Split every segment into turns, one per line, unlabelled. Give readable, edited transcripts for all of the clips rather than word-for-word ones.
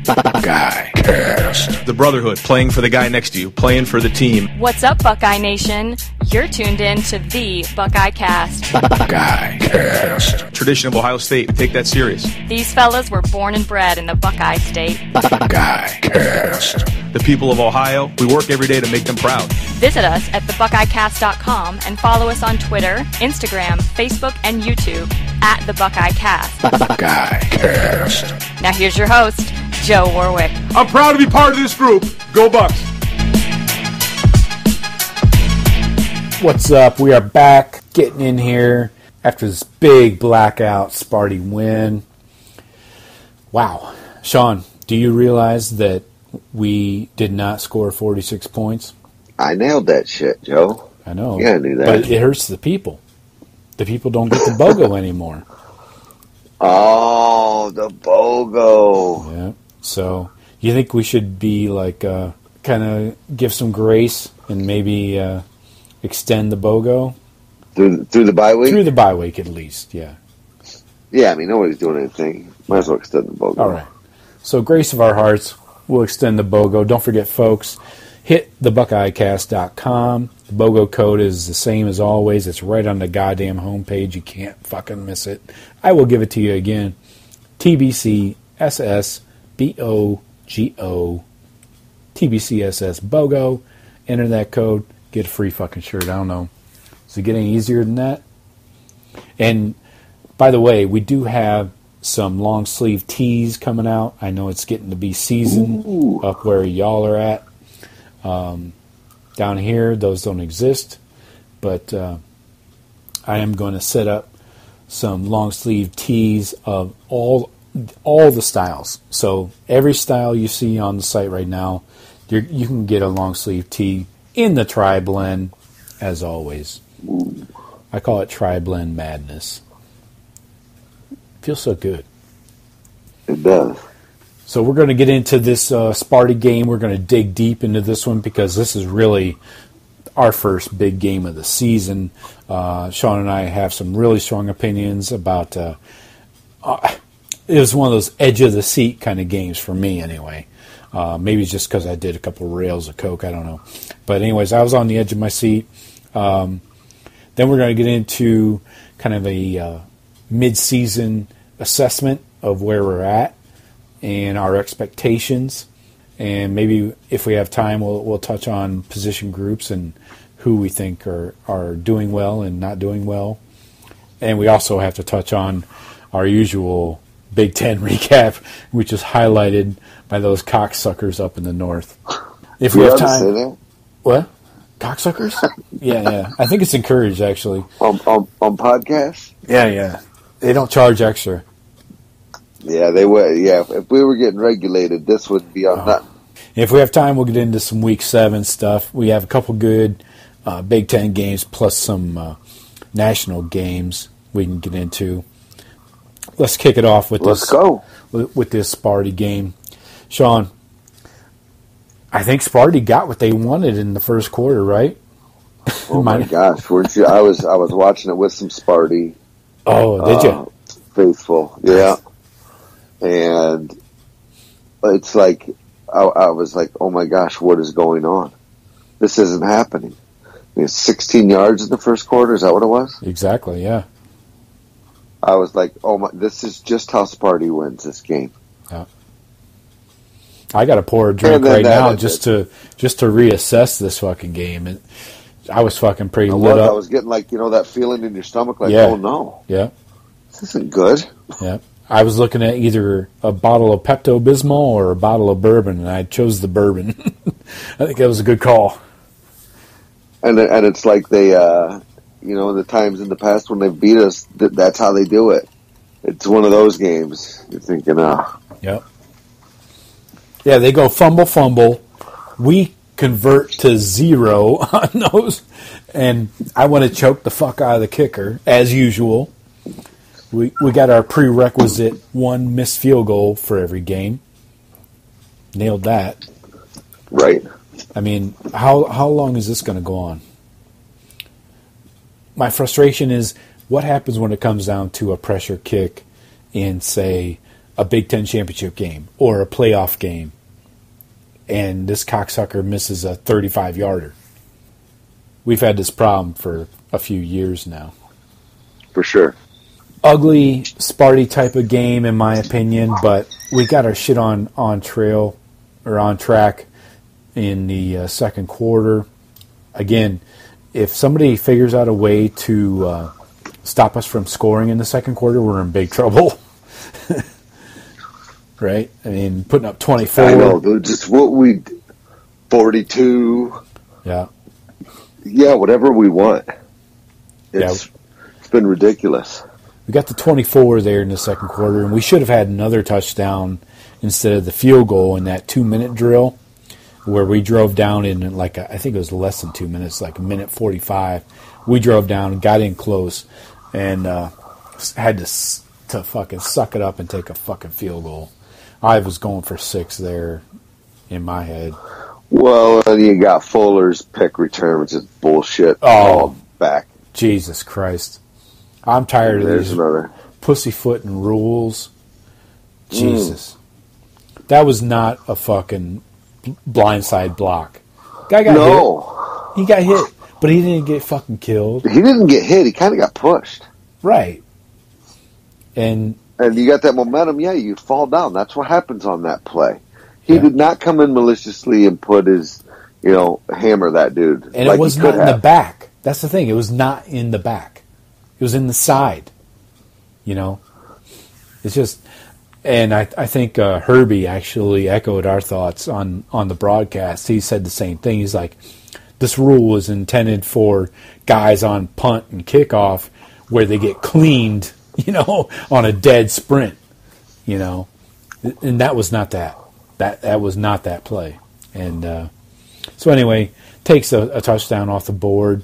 Buckeye Cast. The brotherhood, playing for the guy next to you, playing for the team.
What's up, Buckeye Nation? You're tuned in to the Buckeye Cast.
Buckeye Cast. Tradition of Ohio State, we take that serious.
These fellas were born and bred in the Buckeye State.
Buckeye Cast. The people of Ohio, we work every day to make them proud.
Visit us at thebuckeyecast.com and follow us on Twitter, Instagram, Facebook, and YouTube at the Buckeye Cast.
Buckeye Cast.
Now here's your host, Joe Warwick.
I'm proud to be part of this group. Go Bucks!
What's up? We are back, getting in here after this big blackout Sparty win. Wow. Shawn, do you realize that we did not score 46 points?
I nailed that shit, Joe.
I know.
Yeah, I knew that.
But it hurts the people. The people don't get the BOGO anymore.
Oh, the BOGO.
Yeah. So, you think we should be like, kind of give some grace and maybe extend the BOGO?
Through the bye week?
Through the bye week, at least, yeah.
Yeah, I mean, nobody's doing anything. Might as well extend the BOGO.
All right. So, grace of our hearts, we'll extend the BOGO. Don't forget, folks, hit thebuckeyecast.com. The BOGO code is the same as always. It's right on the goddamn homepage. You can't fucking miss it. I will give it to you again. TBCSSBOGO. TBCSSBOGO. Enter that code. Get a free fucking shirt. I don't know. Does it get any easier than that? And, by the way, we do have some long sleeve tees coming out. I know it's getting to be season up where y'all are at. Down here, those don't exist, but I am going to set up some long sleeve tees of all the styles. So every style you see on the site right now, you can get a long sleeve tee in the tri-blend, as always. I call it tri-blend madness. Feels so good.
It does.
So we're going to get into this Sparty game. We're going to dig deep into this one because this is really our first big game of the season. Shawn and I have some really strong opinions about it was one of those edge-of-the-seat kind of games for me anyway. Maybe it's just because I did a couple rails of Coke. I don't know. But anyways, I was on the edge of my seat. Then we're going to get into kind of a mid-season assessment of where we're at and our expectations, and maybe if we have time, we'll touch on position groups and who we think are doing well and not doing well. And we also have to touch on our usual Big Ten recap, which is highlighted by those cocksuckers up in the north. If we have time, what cocksuckers? Yeah. I think it's encouraged actually
on podcasts.
Yeah. They don't charge extra.
Yeah, they would. Yeah, if we were getting regulated, this would be on nothing.
If we have time, we'll get into some Week 7 stuff. We have a couple good Big Ten games plus some national games we can get into. Let's kick it off with
Let's go.
With this Sparty game. Shawn, I think Sparty got what they wanted in the first quarter, right?
Oh my gosh, weren't you? I was watching it with some Sparty.
Oh, did you?
Faithful, yeah. And it's like, I was like, oh my gosh, what is going on? This isn't happening. I mean, 16 yards in the first quarter, is that what it was?
Exactly, yeah.
I was like, oh my, this is just how Sparty wins this game.
Yeah. I got to pour a drink right now just to reassess this fucking game. And I was fucking pretty lit up.
I was getting like, that feeling in your stomach, like, oh no.
Yeah.
This isn't good.
Yeah. I was looking at either a bottle of Pepto-Bismol or a bottle of bourbon, and I chose the bourbon. I think that was a good call.
And it's like they, the times in the past when they've beat us, that's how they do it. It's one of those games. You're thinking,
Yep. Yeah, they go fumble. We convert to 0 on those, and I want to choke the fuck out of the kicker, as usual. We got our prerequisite 1 missed field goal for every game. Nailed that.
Right.
I mean, how long is this going to go on? My frustration is what happens when it comes down to a pressure kick in, say, a Big Ten championship game or a playoff game, and this cocksucker misses a 35-yarder. We've had this problem for a few years now.
For sure.
Ugly Sparty type of game, in my opinion, but we got our shit on trail or on track in the second quarter. Again, if somebody figures out a way to stop us from scoring in the second quarter, we're in big trouble. Right? I mean, putting up 24.
I know, just what 42.
Yeah.
Yeah, whatever we want. It's been ridiculous.
We got the 24 there in the second quarter, and we should have had another touchdown instead of the field goal in that 2-minute drill where we drove down in I think it was less than 2 minutes, like a minute 45. We drove down and got in close and had to fucking suck it up and take a fucking field goal. I was going for 6 there in my head.
Well, and you got Fuller's pick return, which is bullshit.
Oh,
back.
Jesus Christ. I'm tired of these pussyfooting rules. Jesus. That was not a fucking blindside block. Guy got hit. He got hit, but he didn't get fucking killed.
He didn't get hit. He kind of got pushed.
Right. And
you got that momentum, you fall down. That's what happens on that play. He did not come in maliciously and put his, hammer that dude.
And it was not in the back. That's the thing. It was not in the back. It was in the side. It's just, and I think Herbie actually echoed our thoughts on the broadcast. He said the same thing. He's like, this rule was intended for guys on punt and kickoff where they get cleaned, on a dead sprint, and that was not that. That was not that play. And so anyway, takes a touchdown off the board.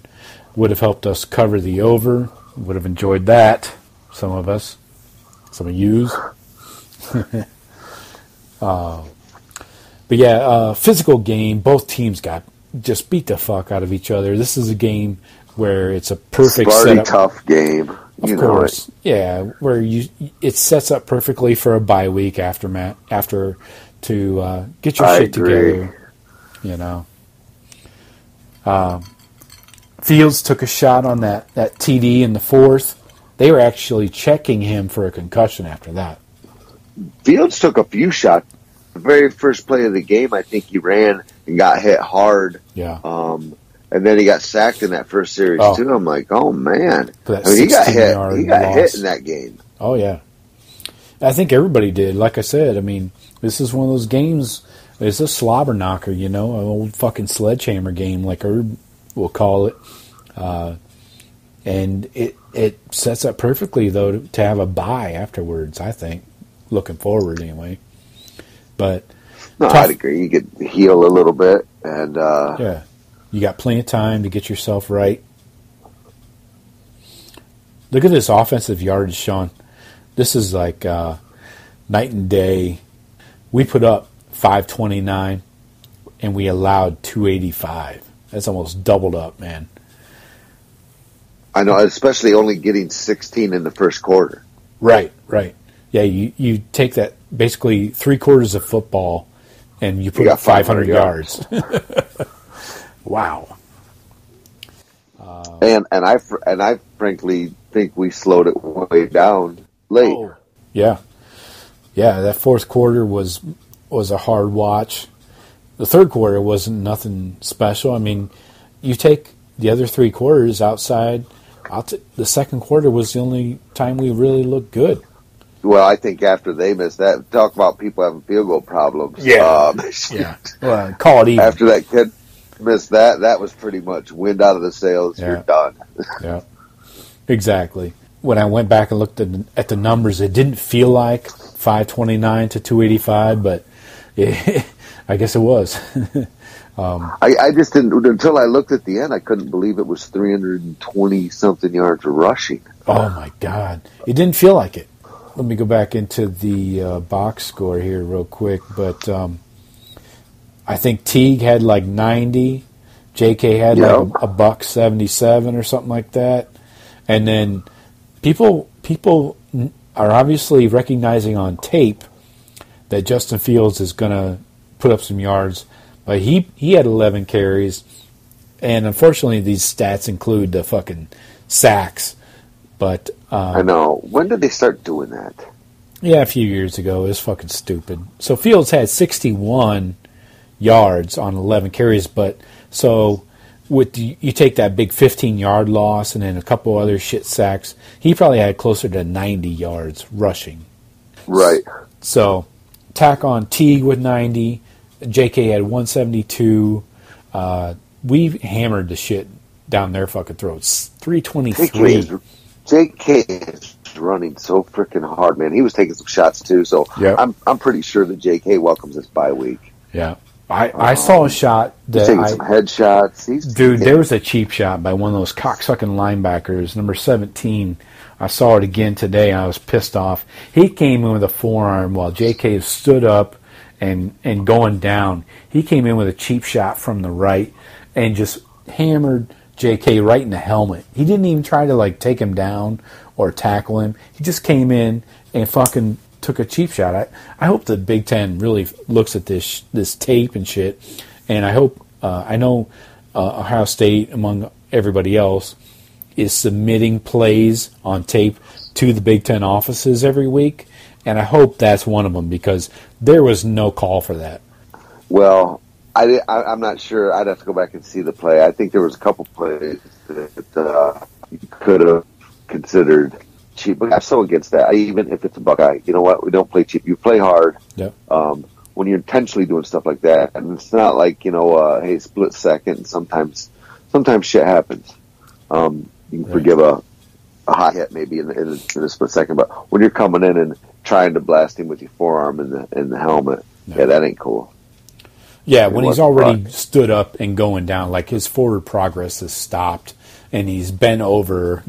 Would have helped us cover the over. Would have enjoyed that, some of us. Some of yous. But yeah, physical game. Both teams got just beat the fuck out of each other. This is a game where it's a perfect setup.
Tough game.
Of course. Yeah, where it sets up perfectly for a bye week after to get your shit together. Fields took a shot on that TD in the fourth. They were actually checking him for a concussion after that.
Fields took a few shots. The very first play of the game, I think he ran and got hit hard.
Yeah.
And then he got sacked in that first series too. I'm like, oh man. He got hit. He got hit in that game.
Oh yeah. I think everybody did. Like I said, I mean, this is one of those games. It's a slobber knocker, an old fucking sledgehammer game, like Herb will call it. And it sets up perfectly though to have a bye afterwards. I think, looking forward anyway. But
I'd agree. You get heal a little bit, and
yeah, you got plenty of time to get yourself right. Look at this offensive yardage, Shawn. This is like night and day. We put up 529, and we allowed 285. That's almost doubled up, man.
I know, especially only getting 16 in the first quarter.
Right. Yeah, you take that basically 3 quarters of football, and you put up 500 yards. Wow.
And I frankly think we slowed it way down late.
Oh, yeah. That fourth quarter was a hard watch. The third quarter wasn't nothing special. I mean, you take the other 3 quarters outside. The second quarter was the only time we really looked good.
Well, I think after they missed that, talk about people having field goal problems.
Yeah. Yeah. Well, call it even.
After that kid missed that was pretty much wind out of the sails. Yeah. You're done.
Yeah. Exactly. When I went back and looked at the numbers, it didn't feel like 529 to 285, but I guess it was.
I just didn't, until I looked at the end, I couldn't believe it was 320-something yards rushing.
Oh, my God. It didn't feel like it. Let me go back into the box score here real quick, but I think Teague had like 90, JK had like a $177 or something like that, and then people are obviously recognizing on tape that Justin Fields is going to put up some yards. But he had 11 carries, and unfortunately these stats include the fucking sacks. But
I know. When did they start doing that?
Yeah, a few years ago. It was fucking stupid. So Fields had 61 yards on 11 carries, but so you take that big 15-yard loss and then a couple other shit sacks, he probably had closer to 90 yards rushing.
Right.
So tack on Teague with 90, JK had 172. We hammered the shit down their fucking throats. 323.
JK is running so freaking hard, man. He was taking some shots too, so
yep.
I'm pretty sure that JK welcomes this bye week.
Yeah. I saw a shot that
he's taking some headshots.
There was a cheap shot by one of those cocksucking linebackers, number 17. I saw it again today, and I was pissed off. He came in with a forearm while JK stood up and going down. He came in with a cheap shot from the right and just hammered JK right in the helmet. He didn't even try to take him down or tackle him. He just came in and fucking took a cheap shot. I hope the Big Ten really looks at this tape and shit, and I hope I know Ohio State, among everybody else, is submitting plays on tape to the Big Ten offices every week, and I hope that's one of them because there was no call for that.
Well, I'm not sure. I'd have to go back and see the play. I think there was a couple plays that you could have considered cheap, but I'm so against that. Even if it's a Buckeye, you know what? We don't play cheap. You play hard.
Yep.
When you're intentionally doing stuff like that, and it's not like hey, split second. Sometimes shit happens. You can forgive a high hit maybe in a split second, but when you're coming in and trying to blast him with your forearm in the helmet, yeah, that ain't cool.
Yeah, when he's already stood up and going down, his forward progress has stopped, and he's bent over,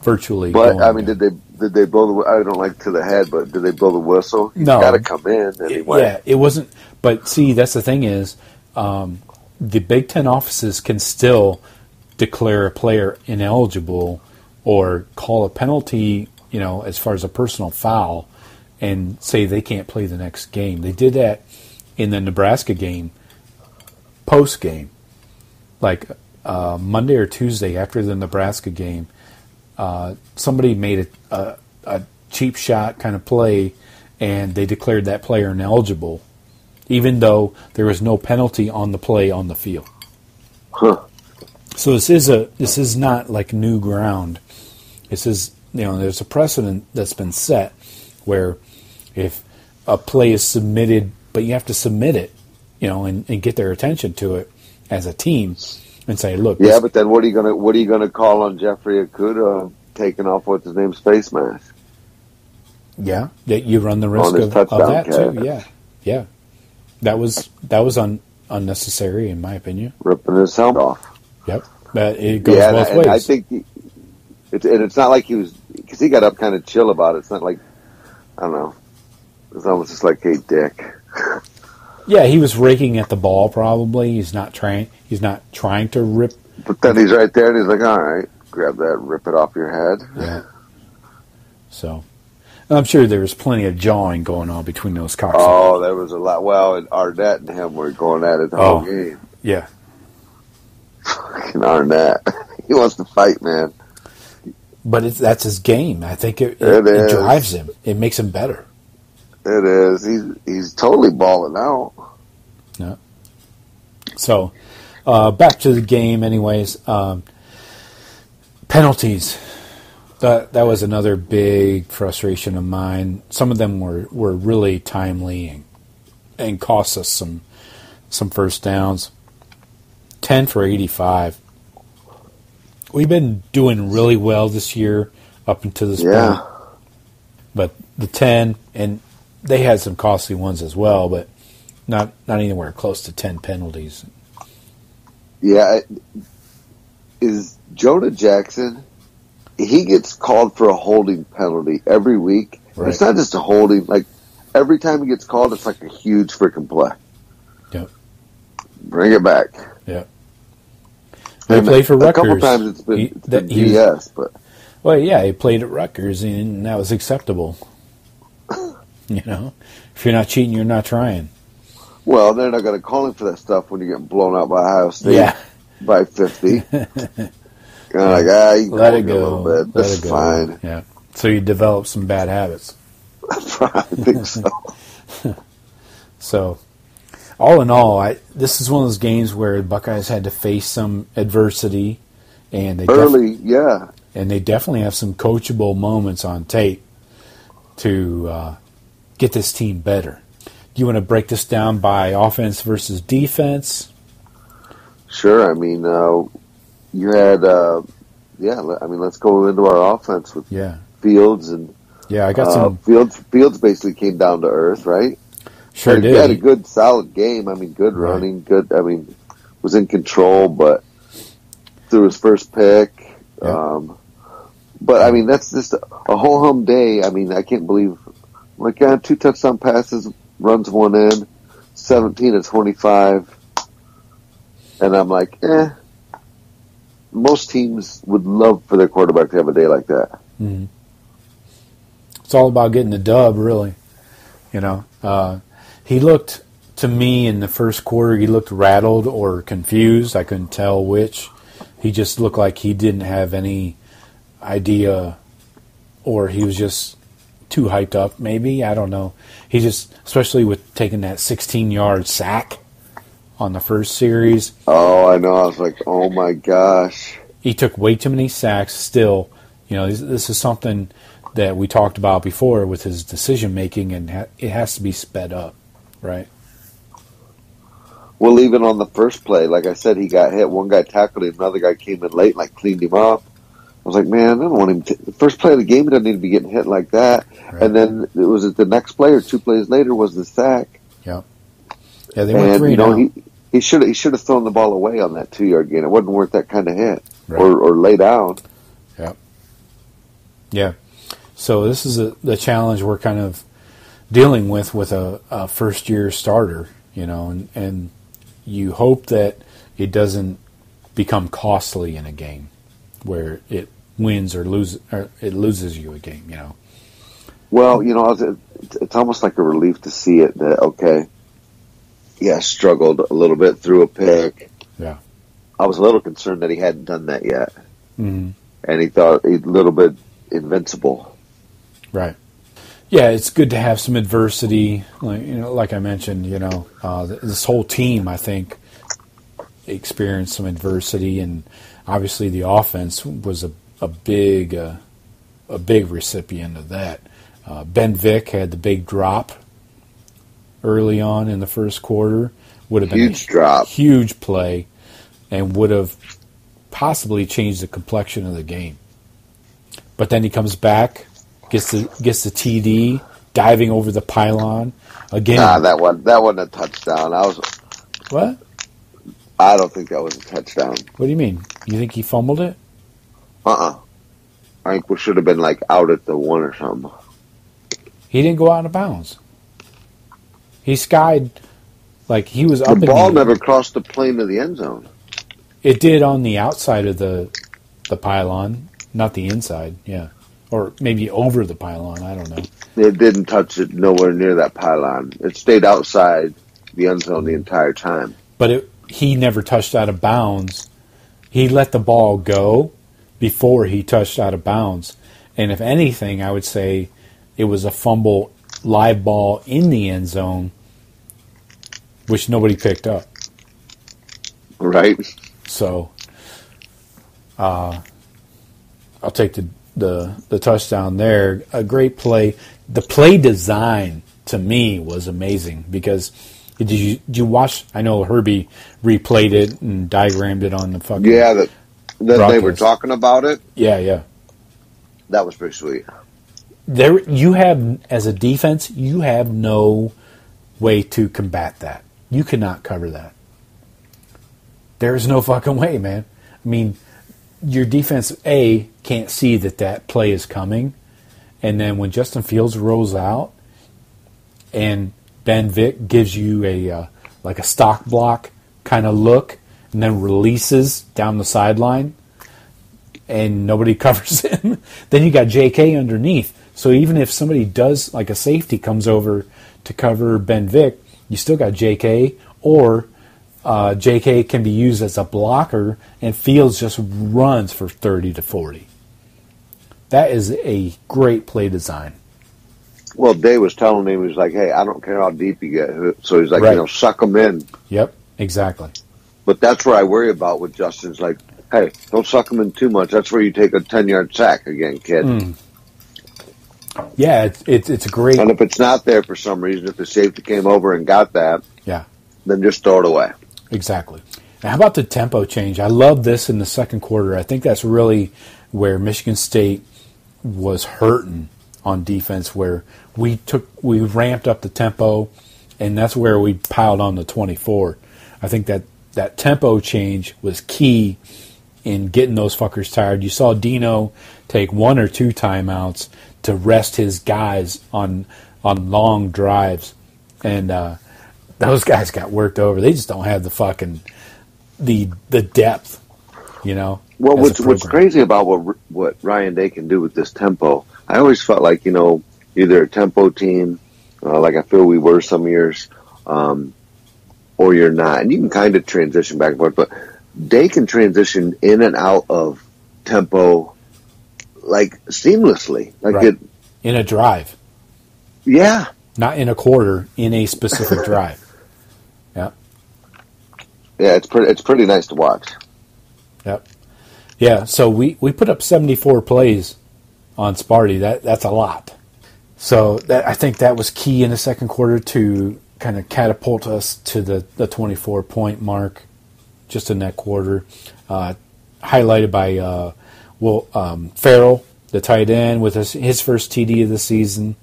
virtually.
But I mean, did they blow the? I don't like to the head, but did they blow the whistle? He's
no,
got to come in anyway.
Yeah, it wasn't. But see, that's the thing is, the Big Ten offices can still declare a player ineligible or call a penalty, as far as a personal foul, and say they can't play the next game. They did that in the Nebraska game, post game, Monday or Tuesday after the Nebraska game. Somebody made a cheap shot kind of play, and they declared that player ineligible, even though there was no penalty on the play on the field.
Huh.
So this is not new ground. This is there's a precedent that's been set where if a play is submitted, but you have to submit it, and get their attention to it as a team. And say, look.
Yeah, but then what are you gonna call on Jeffrey Okudah taking off what's his name's face mask?
Yeah, you run the risk of that too. Yeah. That was unnecessary in my opinion.
Ripping his helmet off.
Yep, but it goes both ways.
I think it's not like he was, because he got up kind of chill about it. It's not like, I don't know. It's almost just like, hey, dick.
Yeah, he was raking at the ball. Probably he's not trying to rip.
But then he's right there, and he's like, "All right, grab that, and rip it off your head."
Yeah. So, I'm sure there was plenty of jawing going on between those cocksuckers.
Oh, there was a lot. Well, and Arnett and him were going at it the whole game.
Yeah.
Fucking Arnett, he wants to fight, man.
But that's his game. I think it drives him. It makes him better.
It is. He's totally balling out.
Yeah. So, back to the game anyways. Penalties. That was another big frustration of mine. Some of them were really timely and cost us some first downs. 10 for 85. We've been doing really well this year up until this point. But the 10, and they had some costly ones as well, but not anywhere close to 10 penalties.
Yeah. Is Jonah Jackson, he gets called for a holding penalty every week. Right. It's not just a holding. Every time he gets called, it's like a huge freaking play.
Yep.
Bring it back.
Yep. They played for Rutgers.
A couple times it's been BS, but
Well, yeah, he played at Rutgers, and that was acceptable. You know, if you're not cheating, you're not trying.
Well, they're not going to call him for that stuff when you're getting blown out by Ohio State by 50. You can
let it go.
A little bit. That's fine.
Yeah. So you develop some bad habits.
I think so.
So, all in all, this is one of those games where the Buckeyes had to face some adversity, and they and they definitely have some coachable moments on tape to get this team better. Do you want to break this down by offense versus defense?
Sure. I mean, you had, let's go into our offense with Fields and
I got some.
Fields basically came down to earth, right?
Sure did.
He had a good, solid game. I mean, good running, good. I mean, was in control, but threw his first pick. But I mean, that's just a whole hum day. I mean, I can't believe, 2 touchdown passes, runs one in, 17 of 25, and I'm like, most teams would love for their quarterback to have a day like that.
Mm-hmm. It's all about getting the dub, really. You know, he looked, to me, in the first quarter, he looked rattled or confused. I couldn't tell which. He just looked like he didn't have any idea, or he was just too hyped up, maybe. I don't know. He just, especially with taking that 16-yard sack on the first series.
Oh, I know. I was like, oh, my gosh.
He took way too many sacks still. You know, this is something that we talked about before with his decision-making, and it has to be sped up, right?
Well, even on the first play, like I said, he got hit. One guy tackled him. Another guy came in late and, cleaned him up. I was like, man, I don't want him to. The first play of the game, he doesn't need to be getting hit like that. Right. And then it was the next play or 2 plays later was the sack.
Yeah. Yeah, they went 3 now.
He should have thrown the ball away on that 2-yard gain. It wasn't worth that kind of hit or lay down.
Yeah. Yeah. So this is the challenge we're kind of dealing with a first-year starter, you know, and you hope that it doesn't become costly in a game where it wins or it loses you a game, you know.
Well, you know, it's almost like a relief to see it that, struggled a little bit, threw a pick.
Yeah.
I was a little concerned that he hadn't done that yet.
Mm-hmm.
And he thought a little bit invincible.
Right. Yeah, it's good to have some adversity. Like I mentioned, this whole team, I think, experienced some adversity, and obviously the offense was a big recipient of that. Ben Vick had the big drop early on in the first quarter. Would have been
huge drop,
huge play, and would have possibly changed the complexion of the game. But then he comes back. Gets the TD, diving over the pylon again.
That wasn't a touchdown.
What?
I don't think that was a touchdown.
What do you mean? You think he fumbled it?
I think we should have been out at the 1 or something.
He didn't go out of bounds. He skied he was up.
The ball never crossed the plane of the end zone.
It did on the outside of the pylon, not the inside. Yeah. Or maybe over the pylon, I don't know.
It didn't touch it nowhere near that pylon. It stayed outside the end zone the entire time.
But he never touched out of bounds. He let the ball go before he touched out of bounds. And if anything, I would say it was a fumble live ball in the end zone, which nobody picked up.
Right.
So, I'll take the touchdown there. A great play. The play design to me was amazing because did you watch? I know Herbie replayed it and diagrammed it on the fucking
that they were talking about it.
Yeah.
That was pretty sweet.
There, you have as a defense, you have no way to combat that. You cannot cover that. There's no fucking way, man. I mean, your defense can't see that play is coming, and then when Justin Fields rolls out, and Ben Vick gives you a stock block kind of look, and then releases down the sideline, and nobody covers him, then you got JK underneath. So even if somebody does, like a safety comes over to cover Ben Vick, you still got JK, or JK can be used as a blocker, and Fields just runs for 30 to 40. That is a great play design.
Well, Day was telling him, he was like, hey, I don't care how deep you get. So he's like,
Right.
suck them in.
Yep, exactly.
But that's where I worry about with Justin's like, hey, don't suck them in too much. That's where you take a 10-yard sack again, kid.
Yeah, it's a great...
And if it's not there for some reason, if the safety came over and got that,
Yeah,
then just throw it away.
exactly. Now, how about the tempo change? I love this in the second quarter. I think that's really where Michigan State was hurting on defense, where we ramped up the tempo, and that's where we piled on the 24. I think that tempo change was key in getting those fuckers tired. You saw Dino take 1 or 2 timeouts to rest his guys on long drives, and those guys got worked over. They just don't have the fucking the depth,
Well, what's crazy about what Ryan Day can do with this tempo, I always felt like, either a tempo team, like I feel we were some years, or you're not. And you can kind of transition back and forth, but Day can transition in and out of tempo like seamlessly. Like
right. In a drive.
Yeah.
Not in a quarter, in a specific drive. Yeah.
Yeah, it's pretty nice to watch.
Yep. Yeah, so we put up 74 plays on Sparty. That's a lot. So I think that was key in the second quarter to kind of catapult us to the 24-point mark just in that quarter. Highlighted by Farrell, the tight end, with his first TD of the season.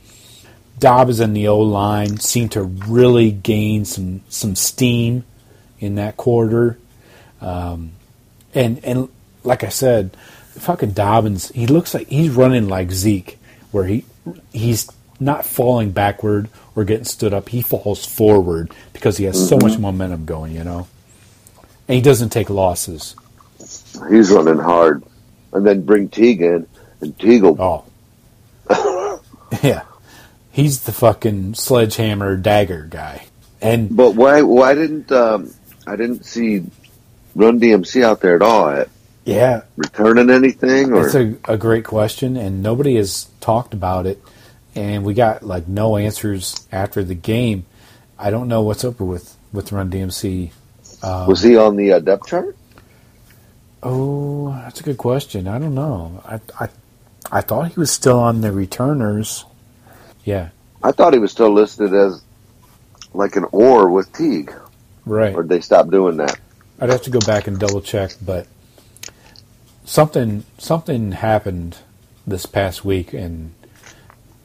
Dobbs and the O-line seemed to really gain some steam in that quarter. And like I said, fucking Dobbins, he looks like he's running like Zeke, where he's not falling backward or getting stood up. He falls forward because he has so much momentum going, And he doesn't take losses.
He's running hard. And then bring Teague in, and Teague will...
Oh. Yeah. He's the fucking sledgehammer dagger guy.
But why didn't I didn't see Run DMC out there at all?
Yeah.
Returning anything? Or?
It's a great question, and nobody has talked about it. And we got no answers after the game. I don't know what's up with Run DMC.
Was he on the depth chart?
Oh, that's a good question. I don't know. I thought he was still on the returners. Yeah.
I thought he was still listed as like an or with Teague.
Right.
Or did they stop doing that?
I'd have to go back and double check, but something happened this past week, and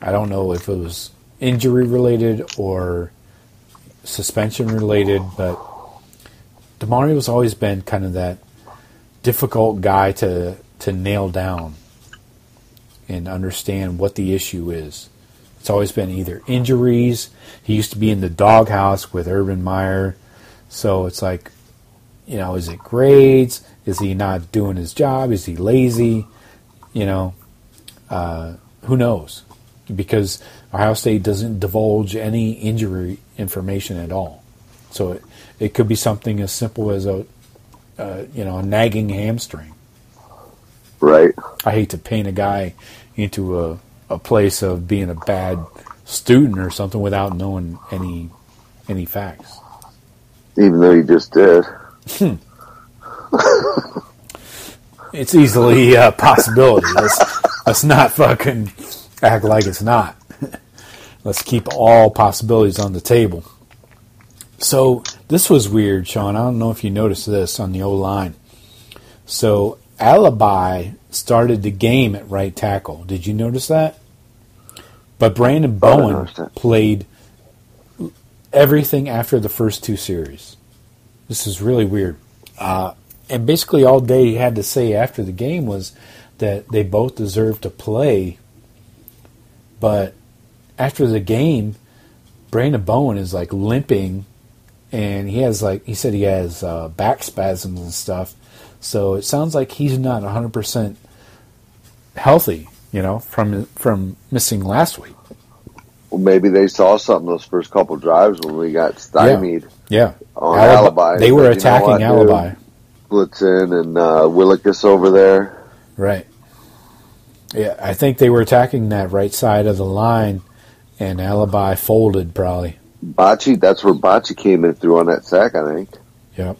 I don't know if it was injury related or suspension related, but DeMario's always been kind of that difficult guy to nail down and understand what the issue is. It's always been either injuries. He used to be in the doghouse with Urban Meyer. So it's like, is it grades? Is he not doing his job? Is he lazy? Who knows? Because Ohio State doesn't divulge any injury information at all. So it could be something as simple as a nagging hamstring.
Right.
I hate to paint a guy into a place of being a bad student or something without knowing any facts.
Even though you just did.
It's easily a possibility. Let's not fucking act like it's not. Let's keep all possibilities on the table. So this was weird, Shawn. I don't know if you noticed this on the O-line. So Alibi started the game at right tackle. Did you notice that? But Brandon Bowen played everything after the first 2 series. This is really weird. And basically all Day had to say after the game was that they both deserved to play. But after the game, Brandon Bowen is limping, and he said he has back spasms and stuff. So it sounds like he's not 100% healthy, from missing last week.
Well, maybe they saw something those first couple drives when we got stymied.
Yeah.
On Alibi.
They were attacking Alibi.
Blitzen and Willikis over there.
Right. Yeah, I think they were attacking that right side of the line, and Alibi folded probably.
That's where Bocce came in through on that sack, I think.
Yep.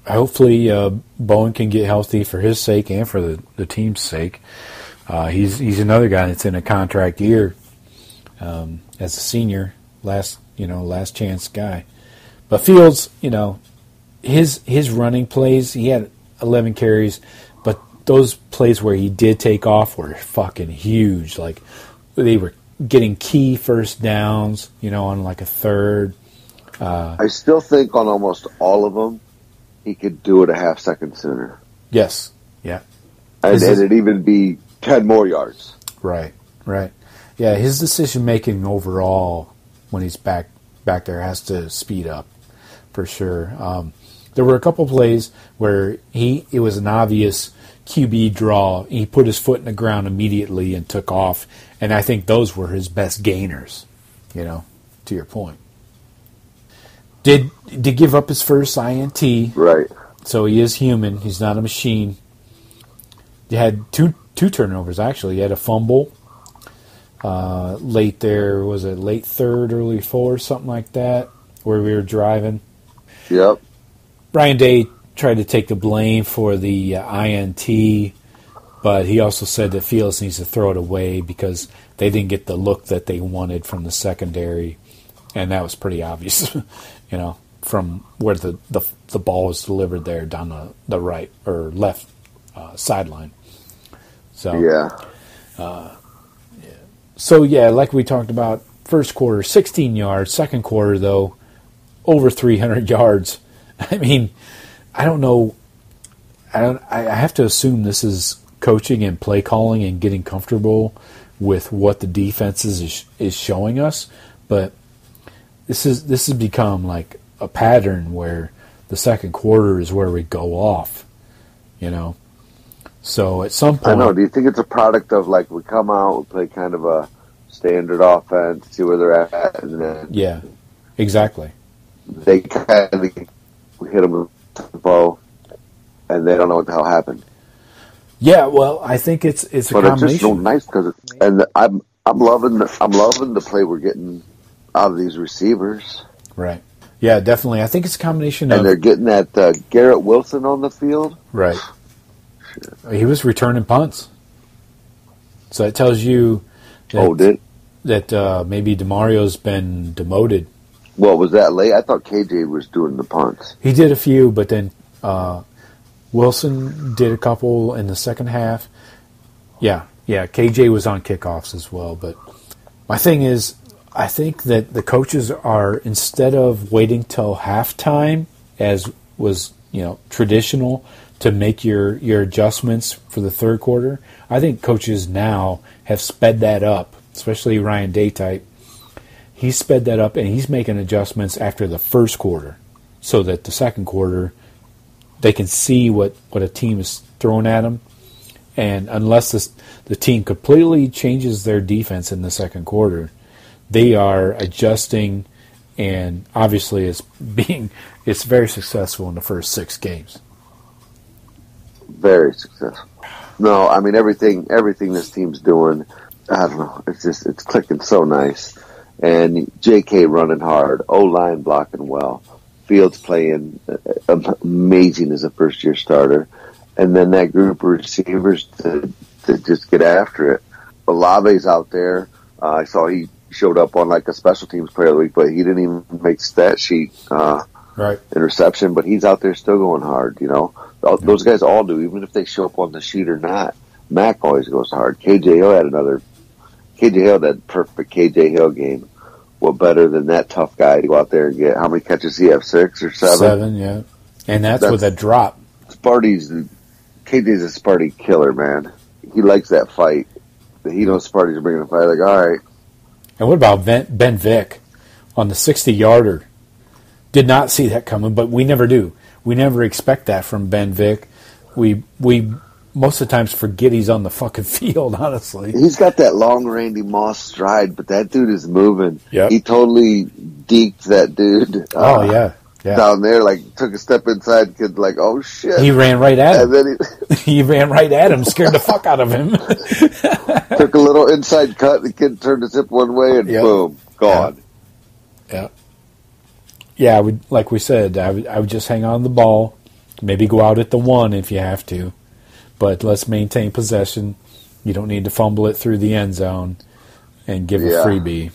Hopefully Bowen can get healthy for his sake and for the team's sake. He's another guy that's in a contract year as a senior, last chance guy. But Fields, his running plays, he had 11 carries, but those plays where he did take off were fucking huge. Like, they were getting key first downs, on like a third.
I still think on almost all of them, he could do it a half second sooner.
Yes. Yeah.
And it'd even be 10 more yards.
Right. Yeah, his decision-making overall when he's back there has to speed up, for sure. There were a couple plays where it was an obvious QB draw. He put his foot in the ground immediately and took off, and I think those were his best gainers, to your point. Did give up his first INT.
Right.
So he is human. He's not a machine. He had two turnovers, actually. He had a fumble late there. Was it late third, early fourth, something like that, where we were driving?
Yep.
Ryan Day tried to take the blame for the INT, but he also said that Fields needs to throw it away because they didn't get the look that they wanted from the secondary, and that was pretty obvious, from where the ball was delivered there down the right or left sideline. So
yeah.
So yeah, like we talked about, first quarter 16 yards, second quarter though over 300 yards. I mean, I don't know. I have to assume this is coaching and play calling and getting comfortable with what the defense is showing us, but this has become like a pattern where the second quarter is where we go off, So at some point,
I know. Do you think it's a product of like we come out, we play kind of a standard offense, see where they're at, and then
yeah, exactly.
They kind of hit them with tempo, and they don't know what the hell happened.
Yeah, well, I think it's a
but
combination.
It's just so nice because I'm loving the play we're getting out of these receivers.
Right. Yeah, definitely. I think it's a combination
and they're getting that Garrett Wilson on the field.
Right. He was returning punts, so it tells you that maybe DeMario's been demoted.
Well, was that late? I thought KJ was doing the punts.
He did a few, but then Wilson did a couple in the second half. Yeah, KJ was on kickoffs as well. But my thing is, I think that the coaches are, instead of waiting till halftime, as was traditional, to make your adjustments for the third quarter, I think coaches now have sped that up, especially Ryan Day type. He's sped that up, and he's making adjustments after the first quarter so that the second quarter they can see what a team is throwing at them. And unless the team completely changes their defense in the second quarter, they are adjusting, and obviously it's very successful in the first 6 games.
Very successful. No, I mean everything this team's doing, I don't know, it's clicking so nice. And JK running hard, O-line blocking well, Fields playing amazing as a first-year starter, and then that group of receivers to just get after it. Olave's out there. I saw he showed up on like a special teams player of the week, but he didn't even make stat sheet in reception, but he's out there still going hard, Those guys all do, even if they show up on the sheet or not. Mac always goes hard. KJ Hill had that perfect KJ Hill game. What better than that tough guy to go out there and get? How many catches did he have? 6 or 7?
7, yeah. And that's with a drop.
KJ's a Sparty killer, man. He likes that fight. He knows Sparty's bringing a fight. Like, all right.
And what about Ben Vick on the 60-yarder? Did not see that coming, but we never do. We never expect that from Ben Vick. We most of the times forget he's on the fucking field, honestly.
He's got that long Randy Moss stride, but that dude is moving.
Yep.
He totally deked that dude.
Yeah.
Down there, like, took a step inside, kid, like, oh, shit.
He ran right at him.
And then
he ran right at him, scared the fuck out of him.
took a little inside cut, the kid turned his hip one way, and boom, gone.
Yeah, like we said, I would just hang on the ball, maybe go out at the 1 if you have to, but let's maintain possession. You don't need to fumble it through the end zone and give a freebie.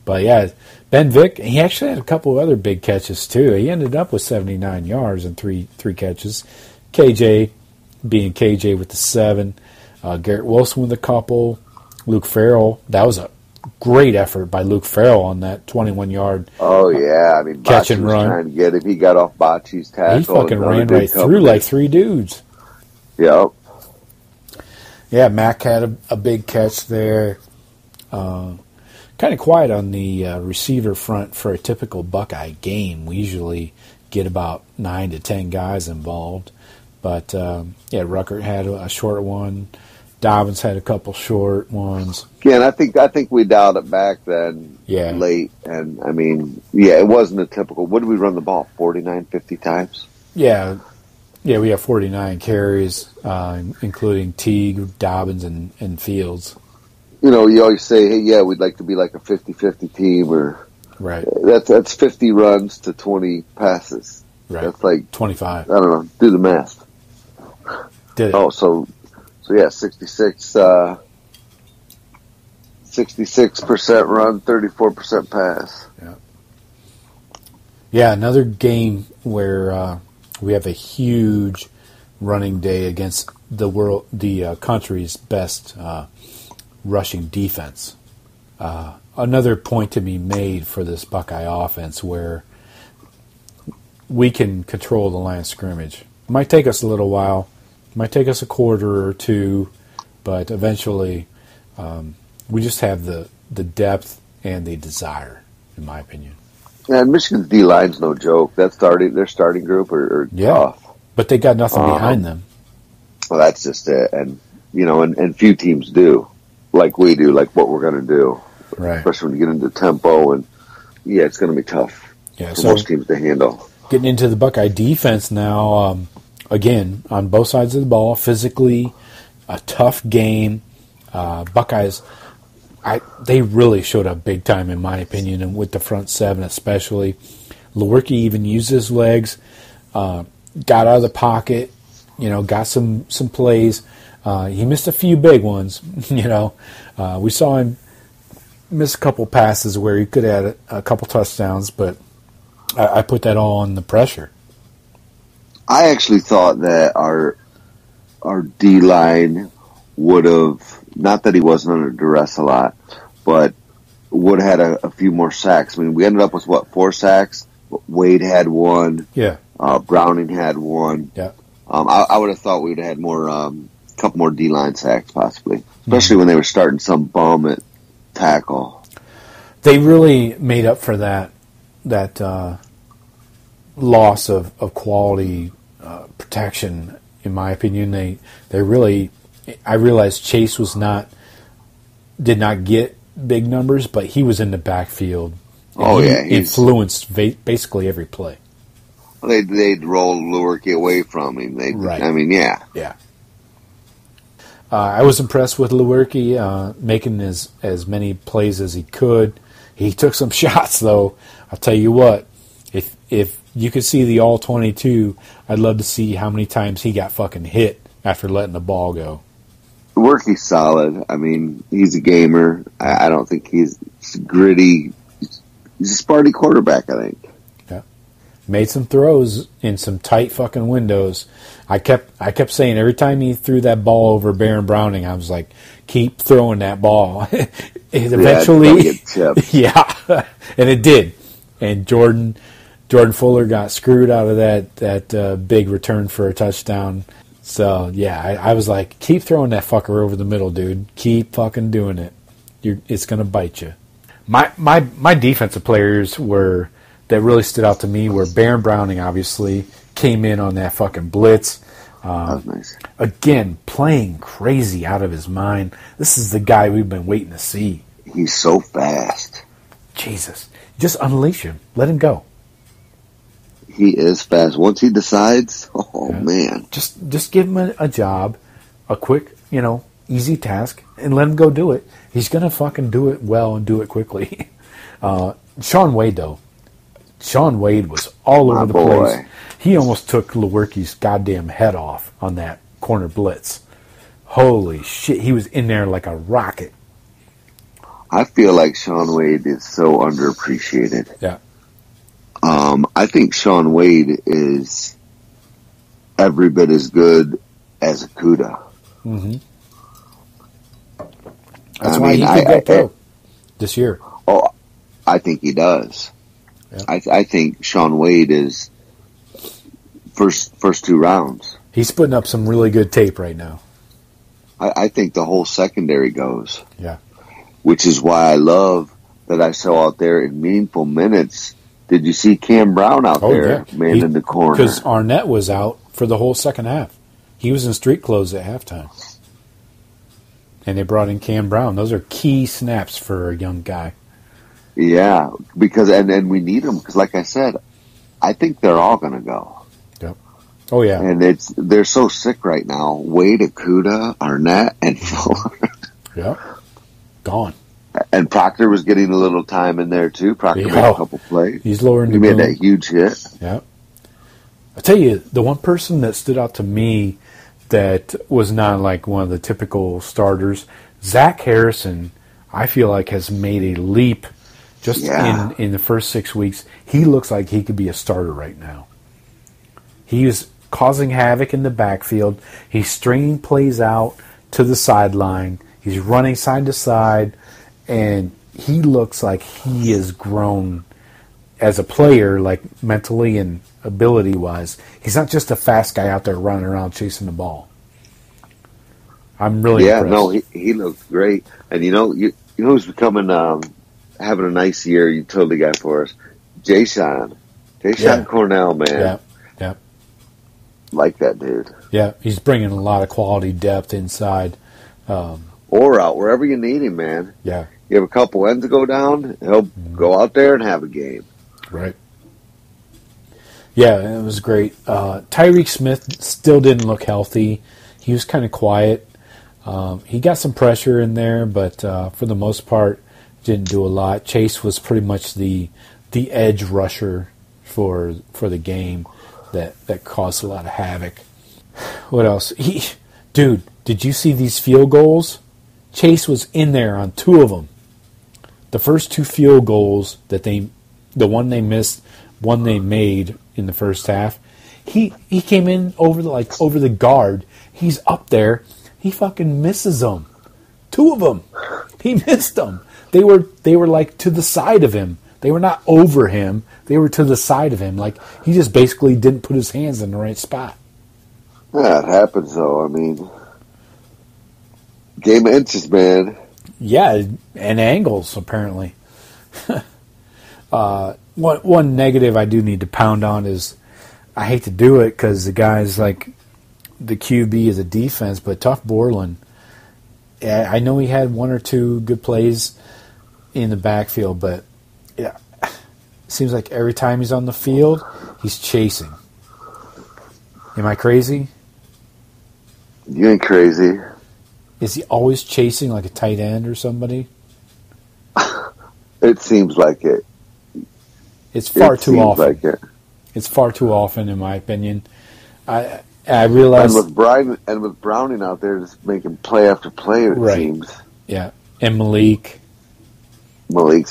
But yeah, Ben Vick, he actually had a couple of other big catches too. He ended up with 79 yards and three catches. KJ being KJ with the 7. Garrett Wilson with a couple. Luke Farrell, that was a great effort by Luke Farrell on that 21-yard.
Oh yeah, I mean,
catch
Bocce
and
was
run.
Trying to get it. He got off Bocce's tackle.
He fucking ran right through like 3 dudes.
Yep.
Yeah, Mack had a big catch there. Kind of quiet on the receiver front for a typical Buckeye game. We usually get about 9 to 10 guys involved. But, Ruckert had a short one. Dobbins had a couple short ones.
Yeah, and I think we dialed it back then late. And, I mean, it wasn't a typical. What did we run the ball, 49, 50 times?
Yeah, we have 49 carries, including Teague, Dobbins, and Fields.
You know, you always say, hey, we'd like to be like a 50-50 team. Or
right.
That's 50 runs to 20 passes.
Right.
That's like
25.
I don't know. Do the math.
Did it.
Oh, so 66% run, 34% pass.
Yeah, another game where we have a huge running day against the country's best rushing defense. Another point to be made for this Buckeye offense where we can control the line of scrimmage. It might take us a little while. It might take us a quarter or two, but eventually we just have the depth and the desire, in my opinion.
Yeah, and Michigan's D-line's no joke. Their starting group are tough.
But they got nothing behind them.
Well, that's just it. And, you know, and few teams do like we do, like what we're going to do.
Right.
Especially when you get into tempo. And, it's going to be tough for most teams to handle.
Getting into the Buckeye defense now, again, on both sides of the ball, physically, a tough game. Buckeyes, they really showed up big time, in my opinion, and with the front 7 especially. Lewerke even used his legs, got out of the pocket, got some plays. He missed a few big ones, We saw him miss a couple passes where he could have had a couple touchdowns, but I put that all on the pressure.
I actually thought that our D-line would have, not that he wasn't under duress a lot, but would have had a few more sacks. I mean, we ended up with, 4 sacks? Wade had 1.
Yeah.
Browning had 1.
Yeah.
I would have thought we would have had more, a couple more D-line sacks possibly, especially when they were starting some bum at tackle.
They really made up for that loss of quality protection, in my opinion. They really, I realized Chase did not get big numbers, but he was in the backfield. He influenced basically every play.
They'd roll Lewerke away from him.
Right.
I mean, yeah.
I was impressed with Lewerke making as many plays as he could. He took some shots, though. I'll tell you what, if you could see the all-22, I'd love to see how many times he got fucking hit after letting the ball go.
Lewerke's solid. I mean, he's a gamer. I don't think he's gritty. He's a Sparty quarterback, I think.
Yeah. Made some throws in some tight fucking windows. I kept saying every time he threw that ball over Baron Browning, I was like, keep throwing that ball. Eventually, and it did. And Jordan Fuller got screwed out of that big return for a touchdown. So I was like, keep throwing that fucker over the middle, dude. Keep fucking doing it. It's gonna bite you. My defensive players that really stood out to me were Baron Browning, obviously, came in on that fucking blitz.
That was nice.
Again, playing crazy out of his mind. This is the guy we've been waiting to see.
He's so fast.
Jesus. Just unleash him. Let him go.
He is fast. Once he decides, man.
Just give him a job, a quick, easy task, and let him go do it. He's going to fucking do it well and do it quickly. Shawn Wade, though. Shawn Wade was all over the place. He almost took Lewerke's goddamn head off on that corner blitz. Holy shit. He was in there like a rocket.
I feel like Shawn Wade is so underappreciated.
Yeah.
I think Shawn Wade is every bit as good as Okudah.
Mm-hmm. That's why he could go pro this year.
Oh, I think he does. Yeah. I think Shawn Wade is first 2 rounds.
He's putting up some really good tape right now.
I think the whole secondary goes.
Yeah.
Which is why I love that I saw out there in meaningful minutes. Did you see Cam Brown out there, man, in the corner?
Because Arnett was out for the whole second half. He was in street clothes at halftime. And they brought in Cam Brown. Those are key snaps for a young guy.
Yeah, because and we need them because, like I said, I think they're all going to go.
Yep. Oh yeah.
And they're so sick right now. Wade, Okudah, Arnett, and Fuller.
Yep. Gone.
And Proctor was getting a little time in there too. Proctor made a couple plays.
He's lowering the
He made that huge hit.
Yeah. I tell you, the one person that stood out to me that was not like one of the typical starters, Zach Harrison, I feel like has made a leap just in the first 6 weeks. He looks like he could be a starter right now. He is causing havoc in the backfield. He's stringing plays out to the sideline. He's running side to side, and he looks like he has grown as a player, like mentally and ability-wise. He's not just a fast guy out there running around chasing the ball. I'm really impressed.
No, he looks great. And you know who's becoming having a nice year, utility guy for us? Shawn Cornell, man.
Yeah.
Like that dude.
Yeah, he's bringing a lot of quality depth inside.
Or out, wherever you need him, man.
Yeah.
You have a couple ends to go down, he'll go out there and have a game.
Right. Yeah, it was great. Tyreek Smith still didn't look healthy. He was kind of quiet. He got some pressure in there, but for the most part, didn't do a lot. Chase was pretty much the edge rusher for the game that caused a lot of havoc. What else? Dude, did you see these field goals? Chase was in there on 2 of them. The first 2 field goals the one they missed, one they made in the first half. He came in over the guard. He's up there. He fucking misses them. 2 of them. He missed them. They were like to the side of him. They were not over him. They were to the side of him. Like he just basically didn't put his hands in the right spot.
Yeah, it happens though. I mean, game of inches, man.
Yeah, and angles apparently. One negative I do need to pound on is I hate to do it because the guy's like the QB is a defense, but Tough Borland. I know he had 1 or 2 good plays in the backfield, but yeah, it seems like every time he's on the field, he's chasing. Am I crazy?
You ain't crazy.
Is he always chasing like a tight end or somebody?
It seems like it.
It's far too often. Like it's far too often, in my opinion. I realize.
And with Browning out there, just making play after play. It seems.
Yeah, and Malik's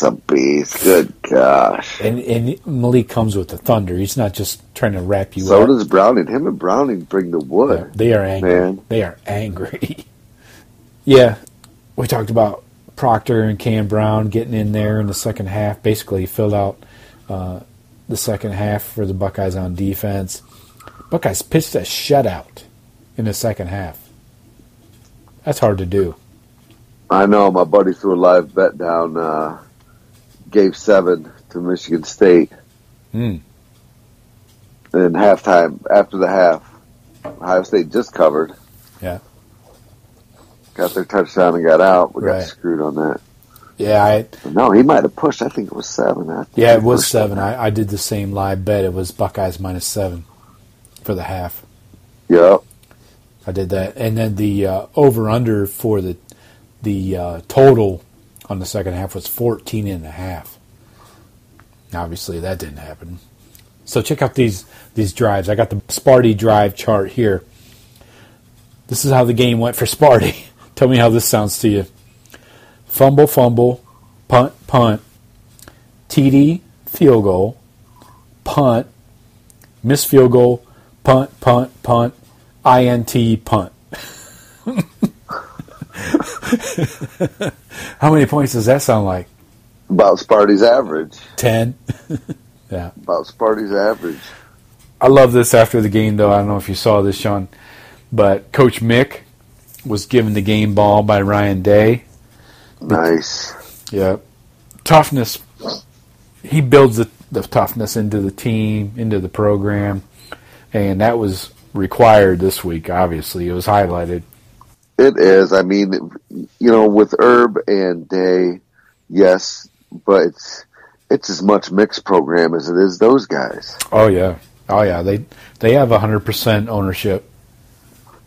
a beast. Good gosh.
And Malik comes with the thunder. He's not just trying to wrap you up.
So does Browning. Him and Browning bring the wood.
Yeah, they are angry.
Man.
They are angry. Yeah, we talked about Proctor and Cam Brown getting in there in the second half. Basically, filled out the second half for the Buckeyes on defense. Buckeyes pitched a shutout in the second half. That's hard to do.
I know. My buddy threw a live bet down, gave 7 to Michigan State. And halftime, after the half, Ohio State just covered.
Yeah.
Got their touchdown and got out. We
Right.
got screwed on that.
Yeah,
No, he might have pushed. I think it was 7.
yeah, it was 7. I did the same live bet. It was Buckeyes -7 for the half.
Yep.
I did that, and then the over/under for the total on the second half was 14.5. Obviously, that didn't happen. So check out these drives. I got the Sparty drive chart here. This is how the game went for Sparty. Tell me how this sounds to you. Fumble, fumble, punt, punt, TD, field goal, punt, missed field goal, punt, punt, punt, INT, punt. How many points does that sound like?
About Sparty's average.
10. Yeah.
About Sparty's average.
I love this after the game, though. I don't know if you saw this, Shawn, but Coach Mick was given the game ball by Ryan Day.
Nice.
Yeah. Toughness. He builds the toughness into the team, into the program, and that was required this week, obviously. It was highlighted.
It is. I mean, with Herb and Day, yes, but it's as much mixed program as it is those guys.
Oh, yeah. They have 100% ownership.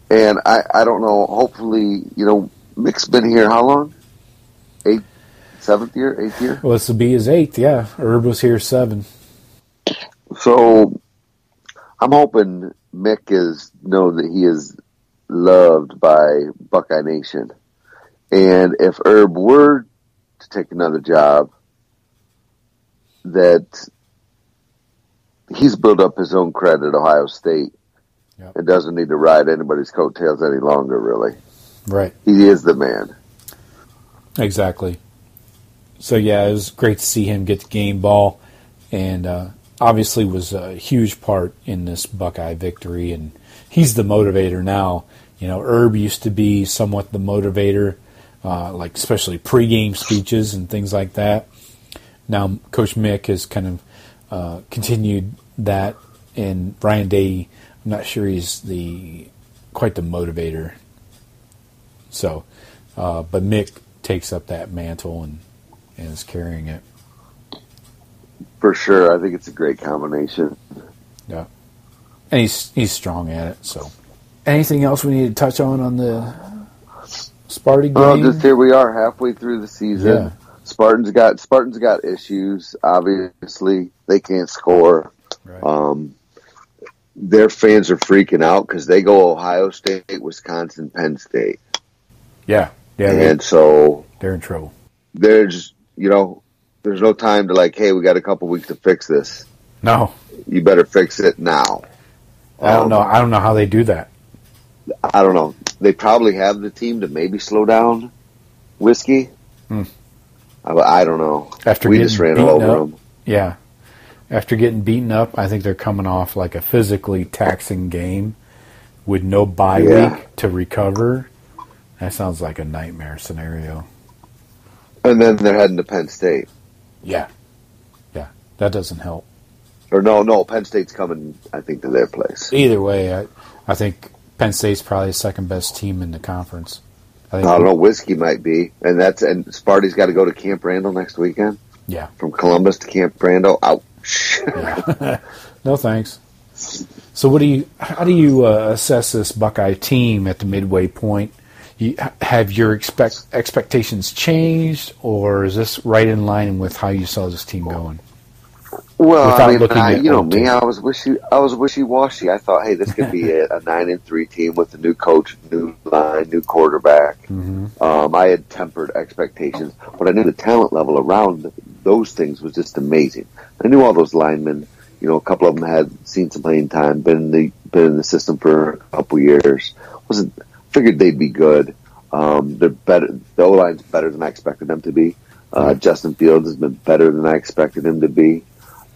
And I don't know, hopefully, Mick's been here how long? 8th year?
Well, this will be his 8th, yeah. Herb was here 7.
So I'm hoping Mick know that he is loved by Buckeye Nation. And if Herb were to take another job, that he's built up his own credit at Ohio State.
Yep.
And doesn't need to ride anybody's coattails any longer, really.
Right.
He is the man.
Exactly. So, yeah, it was great to see him get the game ball, and obviously was a huge part in this Buckeye victory, and he's the motivator now. Herb used to be somewhat the motivator, like especially pregame speeches and things like that. Now, Coach Mick has kind of continued that, and Ryan Day, I'm not sure he's quite the motivator. So, but Mick takes up that mantle and is carrying it.
For sure. I think it's a great combination.
Yeah. And he's strong at it. So, anything else we need to touch on the Sparty game?
Well, just here we are halfway through the season.
Yeah.
Spartans got issues. Obviously, they can't score.
Right.
Their fans are freaking out because they go Ohio State, Wisconsin, Penn State.
Yeah.
And so
they're in trouble.
There's no time to hey, we got a couple weeks to fix this.
No.
You better fix it now.
I don't know. I don't know how they do that.
I don't know. They probably have the team to maybe slow down Whiskey. I don't know. We just ran all over them.
Yeah. After getting beaten up, I think they're coming off like a physically taxing game with no bye week to recover. That sounds like a nightmare scenario.
And then they're heading to Penn State.
Yeah. That doesn't help.
Or no, Penn State's coming, I think, to their place.
Either way, I think Penn State's probably the second best team in the conference.
I don't know. Whiskey might be, and Sparty's got to go to Camp Randall next weekend.
Yeah,
from Columbus to Camp Randall. Ouch.
Yeah. No thanks. So, how do you assess this Buckeye team at the midway point? Have your expectations changed, or is this right in line with how you saw this team going?
Well, me, I was wishy-washy. I thought, hey, this could be a 9-3 team with a new coach, new line, new quarterback. Mm-hmm. I had tempered expectations, but I knew the talent level around those things was just amazing. I knew all those linemen. A couple of them had seen some playing time, been in the system for a couple years. Figured they'd be good. They're better. The O-line's better than I expected them to be. Justin Fields has been better than I expected him to be.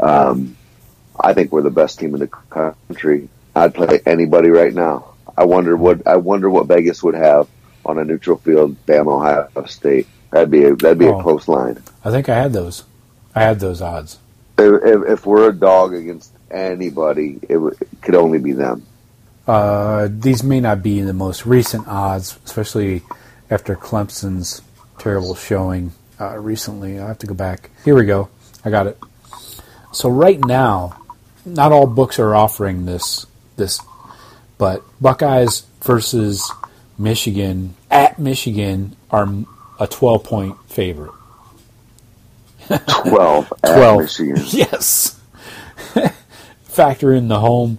I think we're the best team in the country. I'd play anybody right now. I wonder what Vegas would have on a neutral field. Bama, Ohio State. That'd be a close line.
I think I had those. I had those odds.
If we're a dog against anybody, it could only be them.
These may not be the most recent odds, especially after Clemson's terrible showing recently. I have to go back. Here we go. I got it. So right now, not all books are offering this, but Buckeyes versus Michigan at Michigan are a 12-point favorite.
12 at Michigan.
Yes. Factor in the home.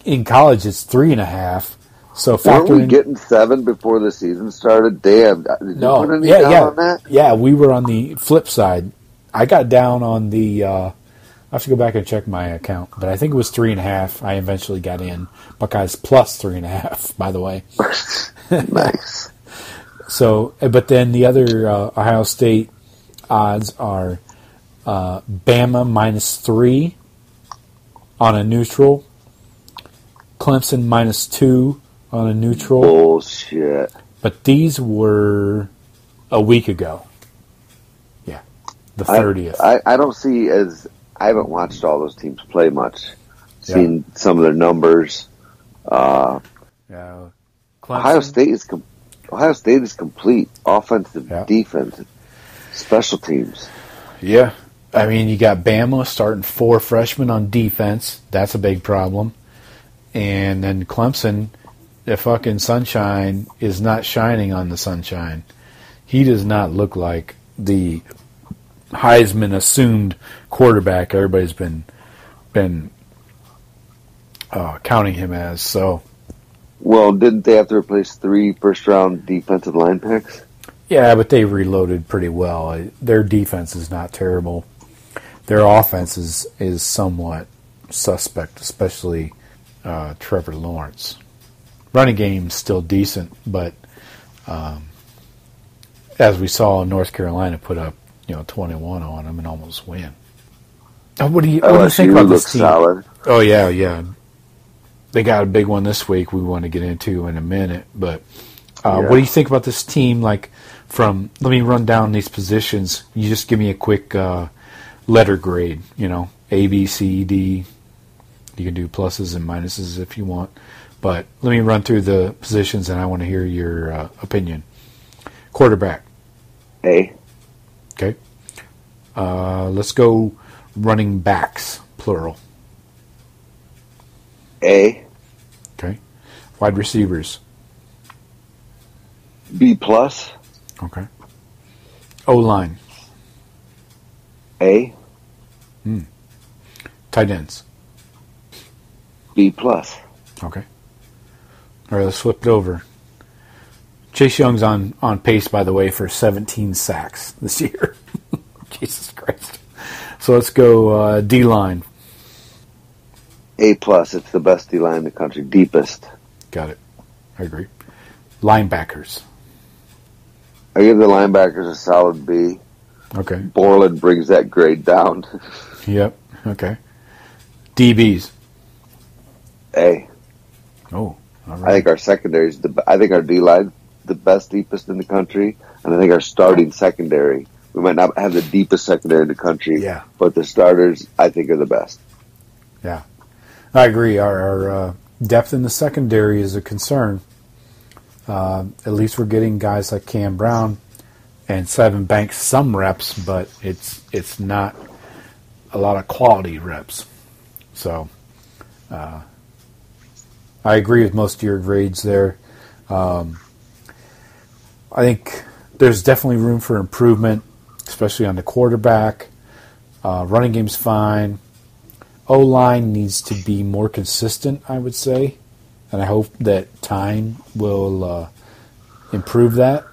In college, it's 3.5. So factor
Weren't we getting 7 before the season started? Damn. Did you put any down on that?
Yeah, we were on the flip side. I got down on the... I have to go back and check my account, but I think it was 3.5. I eventually got in. Buckeyes plus 3.5, by the way.
Nice.
So, but then the other Ohio State odds are Bama -3 on a neutral, Clemson -2 on a neutral.
Bullshit.
But these were a week ago. Yeah, the 30th.
I don't see as... I haven't watched all those teams play much. Seen some of their numbers. Ohio State is complete. Offensive, defensive, special teams.
Yeah. I mean, you got Bama starting 4 freshmen on defense. That's a big problem. And then Clemson, the fucking sunshine is not shining on the sunshine. He does not look like the Heisman assumed quarterback everybody's been counting him as. So,
well, didn't they have to replace 3 first-round defensive line picks?
Yeah, but they reloaded pretty well. Their defense is not terrible. Their offense is somewhat suspect, especially Trevor Lawrence. Running game's still decent, but as we saw, North Carolina put up 21 on them and almost win. What do you think about this team?
Solid.
Oh, yeah. They got a big one this week we want to get into in a minute. But what do you think about this team? Let me run down these positions. You just give me a quick letter grade, A, B, C, D. You can do pluses and minuses if you want. But let me run through the positions, and I want to hear your opinion. Quarterback.
A.
Okay. Let's go running backs, plural.
A.
Okay. Wide receivers.
B plus.
Okay. O-line.
A.
Tight ends.
B plus.
Okay. All right, let's flip it over. Chase Young's on pace, by the way, for 17 sacks this year. Jesus Christ. So let's go D-line.
A plus. It's the best D-line in the country. Deepest.
Got it. I agree. Linebackers.
I give the linebackers a solid B.
Okay.
Borland brings that grade down.
Yep. Okay. DBs.
A.
Oh, all right.
I think our secondary is I think our D-line the best, deepest in the country, and I think our starting secondary, we might not have the deepest secondary in the country, but the starters, I think, are the best.
Yeah, I agree. Our depth in the secondary is a concern. At least we're getting guys like Cam Brown and Seven Banks some reps, but it's not a lot of quality reps. So I agree with most of your grades there. I think there's definitely room for improvement, especially on the quarterback. Running game's fine. O-line needs to be more consistent, I would say, and I hope that time will improve that.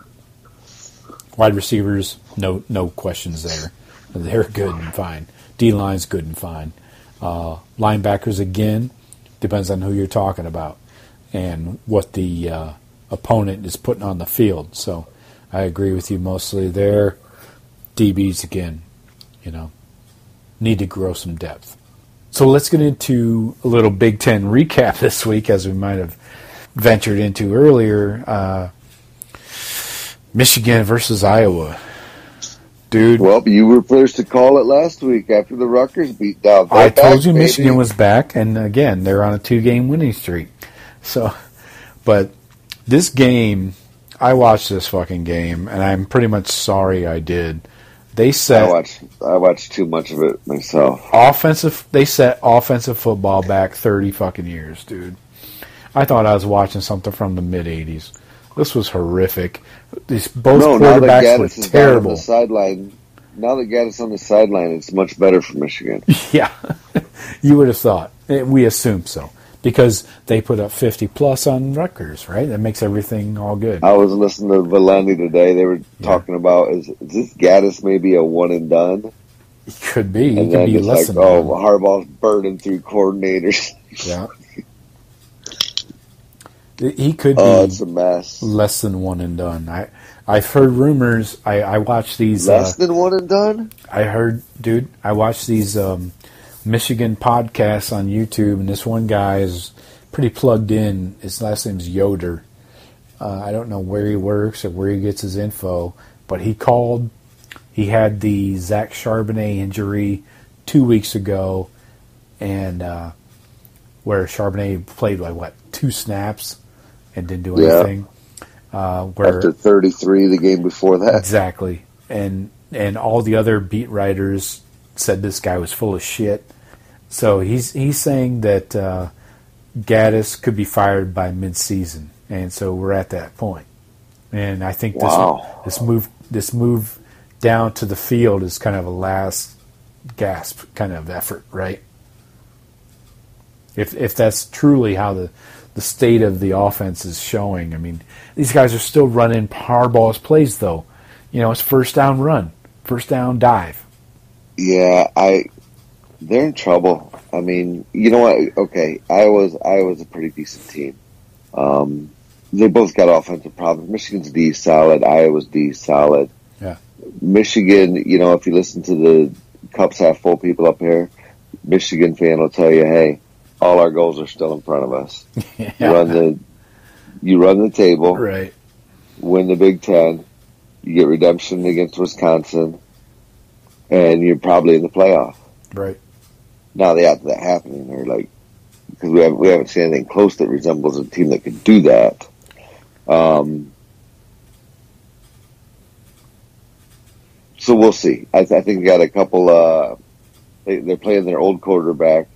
Wide receivers, no questions there. They're good and fine. D-line's good and fine. Linebackers, again, depends on who you're talking about and what the opponent is putting on the field. So I agree with you mostly there. DBs, again, need to grow some depth. So let's get into a little Big Ten recap this week, as we might have ventured into earlier. Michigan versus Iowa. Dude.
Well, you were first to call it last week after the Rutgers beat down.
I told you Michigan was back, and again, they're on a 2-game winning streak. So, but this game, I watched this fucking game, and I'm pretty much sorry I did. They set
I watched too much of it myself.
They set offensive football back 30 fucking years, dude. I thought I was watching something from the mid '80s. This was horrific. Both quarterbacks were terrible.
Now that Gaddis on the sideline, it's much better for Michigan.
Yeah, you would have thought. We assume so. Because they put up 50-plus on Rutgers, right? That makes everything all good.
I was listening to Valenti today. They were talking about, is this Gaddis maybe a one and done?
It could be.
And then it's like, Harbaugh's burning through coordinators.
Yeah. He could be
it's a mess.
Less than one and done. I've heard rumors. I watched these.
Less than one and done?
I watched these Michigan podcasts on YouTube, and this one guy is pretty plugged in. His last name's Yoder. I don't know where he works or where he gets his info, but he called. He had the Zach Charbonnet injury 2 weeks ago, and where Charbonnet played like 2 snaps and didn't do anything.
After 33, the game before that.
Exactly, and all the other beat writers said this guy was full of shit. So he's saying that Gaddis could be fired by midseason, and so we're at that point. And I think this move down to the field is kind of a last gasp kind of effort, right? If that's truly how the state of the offense is showing. I mean, these guys are still running Harbaugh's plays, though. It's first down run, first down dive.
Yeah, they're in trouble. I mean, you know what? Okay, Iowa's a pretty decent team. They both got offensive problems. Michigan's D solid. Iowa's D solid.
Yeah.
Michigan, if you listen to the Cups Half Full people up here, Michigan fan will tell you, hey, all our goals are still in front of us. Yeah. You run the table.
Right.
Win the Big Ten. You get redemption against Wisconsin. And you're probably in the playoff.
Right.
Now, after that happening, they're like, because we haven't seen anything close that resembles a team that could do that. So we'll see. I think we got a couple. They're playing their old quarterback,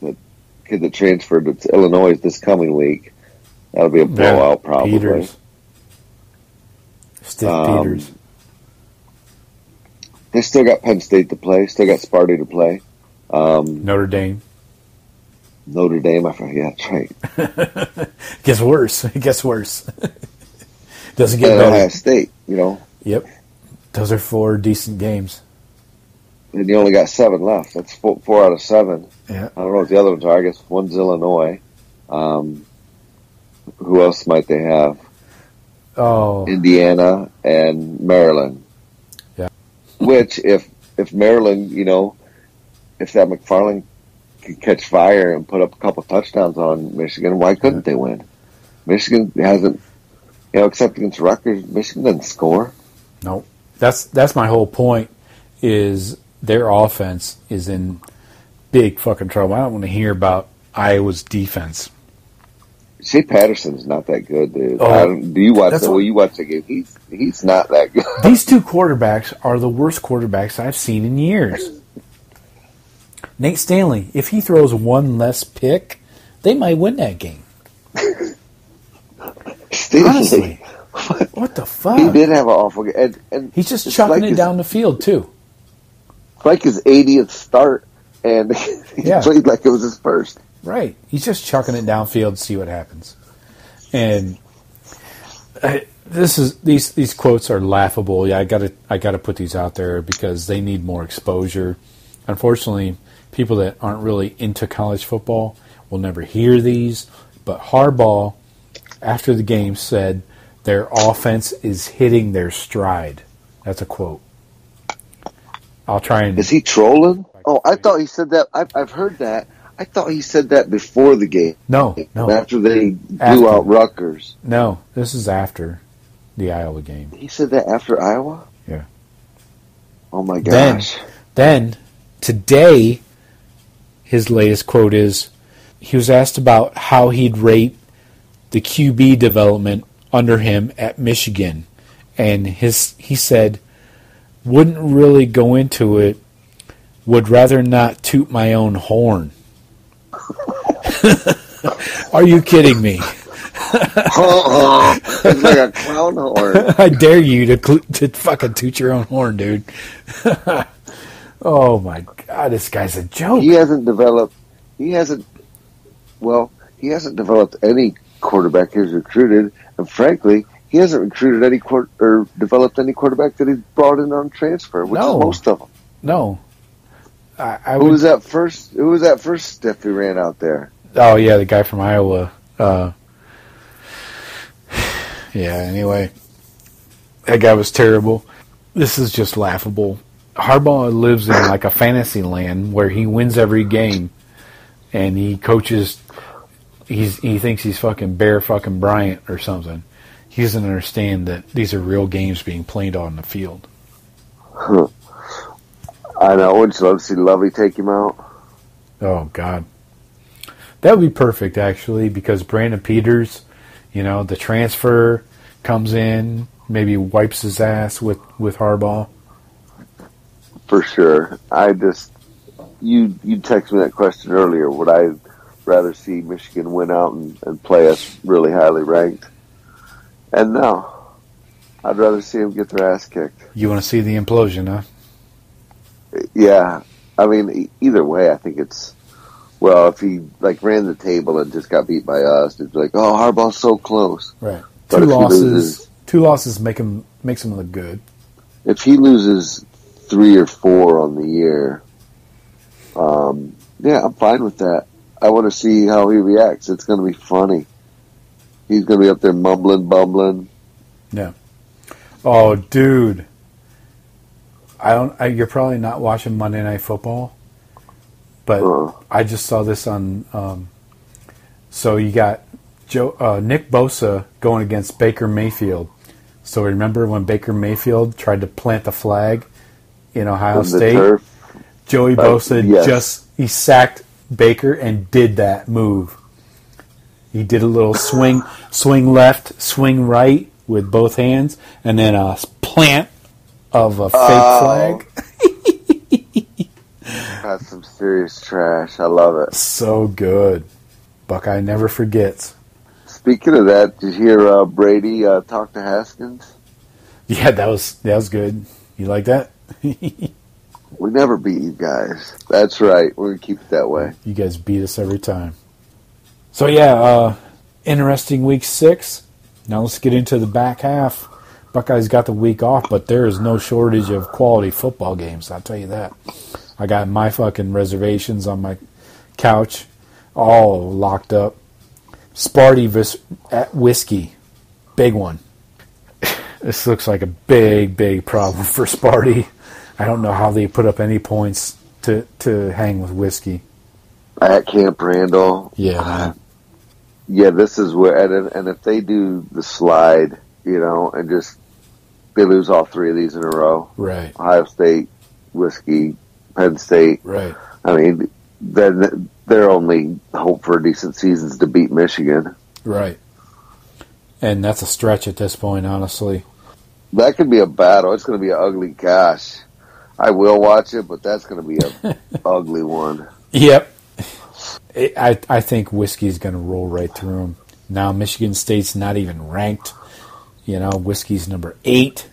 the kid that transferred to Illinois this coming week. That'll be a blowout, probably.
Peters. Peters.
They still got Penn State to play. Still got Sparty to play.
Notre Dame.
Yeah, that's right.
Gets worse. It gets worse. Doesn't get
better.
Ohio
State,
Yep. Those are 4 decent games.
And you only got 7 left. That's 4 out of 7.
Yeah.
I don't know what the other ones are. I guess one's Illinois. Who else might they have? Indiana and Maryland.
Yeah.
Which, if Maryland, if that McFarland could catch fire and put up a couple touchdowns on Michigan, why couldn't they win? Michigan hasn't, except against Rutgers, Michigan doesn't score.
No. That's my whole point, is their offense is in big fucking trouble. I don't want to hear about Iowa's defense.
Shea Patterson's not that good, dude. Do you watch you watch the game? He's not that good.
These 2 quarterbacks are the worst quarterbacks I've seen in years. Nate Stanley, if he throws 1 less pick, they might win that game. Honestly. What the fuck?
He did have an awful game. And
he's just chucking it down the field, too.
Like his 80th start, and he played like it was his first.
Right. He's just chucking it downfield to see what happens. And these quotes are laughable. Yeah, I gotta put these out there because they need more exposure. Unfortunately, people that aren't really into college football will never hear these. But Harbaugh, after the game, said their offense is hitting their stride. That's a quote. I'll try and...
Is he trolling? Oh, I thought he said that. I've heard that. I thought he said that before the game.
No.
After they blew out Rutgers.
No, this is after the Iowa game.
He said that after Iowa?
Yeah.
Oh, my gosh.
Then today, his latest quote is, he was asked about how he'd rate the QB development under him at Michigan, and he said, "Wouldn't really go into it. Would rather not toot my own horn." Are you kidding me?
It's like a clown horn.
I dare you to fucking toot your own horn, dude. Oh my God, this guy's a joke.
He hasn't developed any quarterback he's recruited, and frankly, he hasn't recruited any or developed any quarterback that he's brought in on transfer, which is most of them.
No.
Who was that first stiff he ran out there?
Oh yeah, the guy from Iowa. Yeah, anyway. That guy was terrible. This is just laughable. Harbaugh lives in like a fantasy land where he wins every game and he coaches. He thinks he's fucking Bear fucking Bryant or something. He doesn't understand that these are real games being played on the field.
Huh. I know. Would you love to see Lovey take him out?
Oh, God. That would be perfect, actually, because Brandon Peters, the transfer comes in, maybe wipes his ass with Harbaugh.
For sure. You texted me that question earlier. Would I rather see Michigan win out and play us really highly ranked? And no. I'd rather see them get their ass kicked.
You want to see the implosion, huh?
Yeah. I mean, either way, I think it's... Well, if he ran the table and just got beat by us, it's like, oh, Harbaugh's so close.
Right.
But
two losses makes him look good.
If he loses 3 or 4 on the year, yeah, I'm fine with that. I want to see how he reacts. It's going to be funny. He's going to be up there mumbling, bumbling.
Yeah. Oh, dude. You're probably not watching Monday Night Football, but I just saw this on. So you got Nick Bosa going against Baker Mayfield. So remember when Baker Mayfield tried to plant the flag in Ohio State?
Turf.
Joey Bosa he sacked Baker and did that move. He did a little swing left, swing right with both hands, and then a plant of a fake flag.
That's some serious trash. I love it.
So good. Buckeye never forgets.
Speaking of that, did you hear Brady talk to Haskins?
Yeah, that was good. You like that?
We never beat you guys. That's right. We're going to keep it that way.
You guys beat us every time. So yeah, interesting week 6. Now let's get into the back half. Buckeyes got the week off, but there is no shortage of quality football games, I'll tell you that. I got my fucking reservations on my couch all locked up. Sparty at Whiskey. Big one. This looks like a big problem for Sparty. I don't know how they put up any points to hang with Whiskey.
At Camp Randall.
Yeah.
Yeah, this is where, and if they do the slide, and just, they lose all 3 of these in a row.
Right.
Ohio State, Whiskey, Penn State.
Right.
I mean, then their only hope for a decent season is to beat Michigan.
Right. And that's a stretch at this point, honestly.
That could be a battle. It's going to be an ugly gosh. I will watch it, but that's going to be an ugly one.
Yep. I think Whiskey's going to roll right through them. Now Michigan State's not even ranked. Whiskey's number 8.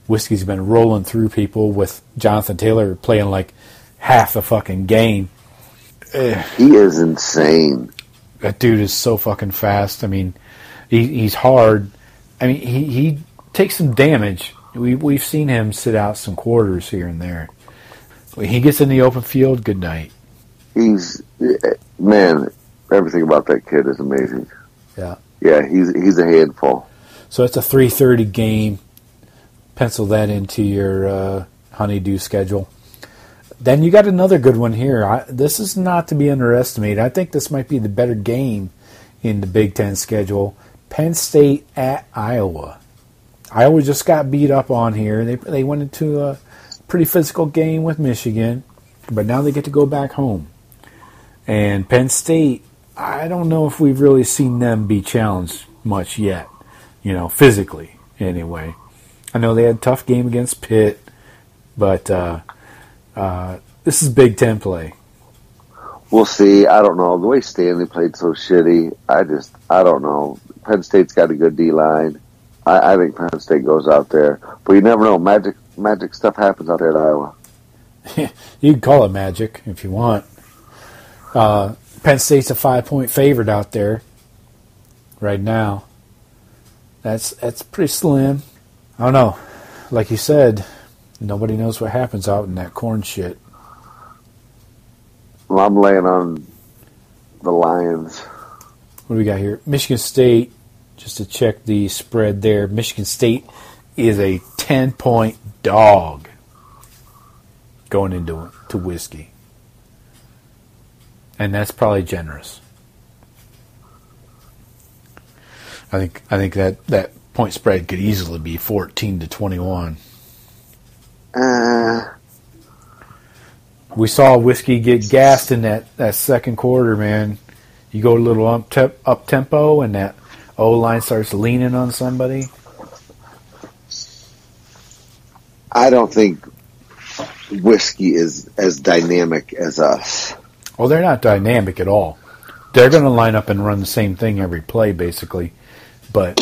Whiskey's been rolling through people with Jonathan Taylor playing like half the fucking game.
He is insane.
That dude is so fucking fast. I mean, he's hard. I mean, he takes some damage. We've seen him sit out some quarters here and there. When he gets in the open field, good night.
Man, everything about that kid is amazing.
Yeah.
Yeah, he's a handful.
So it's a 3:30 game. Pencil that into your honeydew schedule. Then you got another good one here. This is not to be underestimated. I think this might be the better game in the Big Ten schedule. Penn State at Iowa. Iowa just got beat up on here. They went into a pretty physical game with Michigan, but now they get to go back home. And Penn State, I don't know if we've really seen them be challenged much yet, physically anyway. I know they had a tough game against Pitt, but this is Big Ten play.
We'll see. I don't know. The way Stanley played so shitty, I don't know. Penn State's got a good D-line. I think Penn State goes out there. But you never know. Magic stuff happens out there at Iowa.
You can call it magic if you want. Penn State's a 5-point favorite out there right now. That's pretty slim. I don't know. Like you said, nobody knows what happens out in that corn shit.
Well, I'm laying on the Lions.
What do we got here? Michigan State, just to check the spread there. Michigan State is a 10-point dog going into whiskey. And that's probably generous. I think that point spread could easily be 14-21. We saw whiskey get gassed in that second quarter, man. You go a little up tempo, and that O-line starts leaning on somebody.
I don't think whiskey is as dynamic as us.
Oh, they're not dynamic at all. They're going to line up and run the same thing every play, basically. But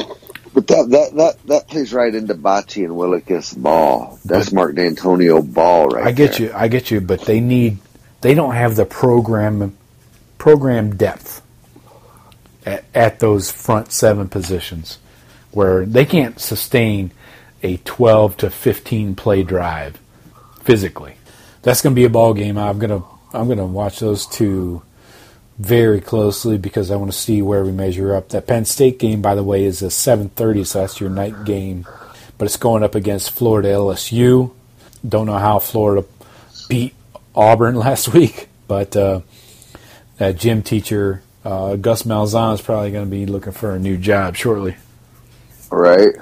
that plays right into Bocce and Willikis ball. That's Mark D'Antonio ball right there.
I get you, but they don't have the program depth at those front 7 positions where they can't sustain a 12 to 15 play drive physically. That's going to be a ball game. I'm going to watch those two very closely because I want to see where we measure up. That Penn State game, by the way, is a 7:30, so that's your night game. But it's going up against Florida LSU. Don't know how Florida beat Auburn last week, but that gym teacher, Gus Malzahn, is probably going to be looking for a new job shortly.
Right.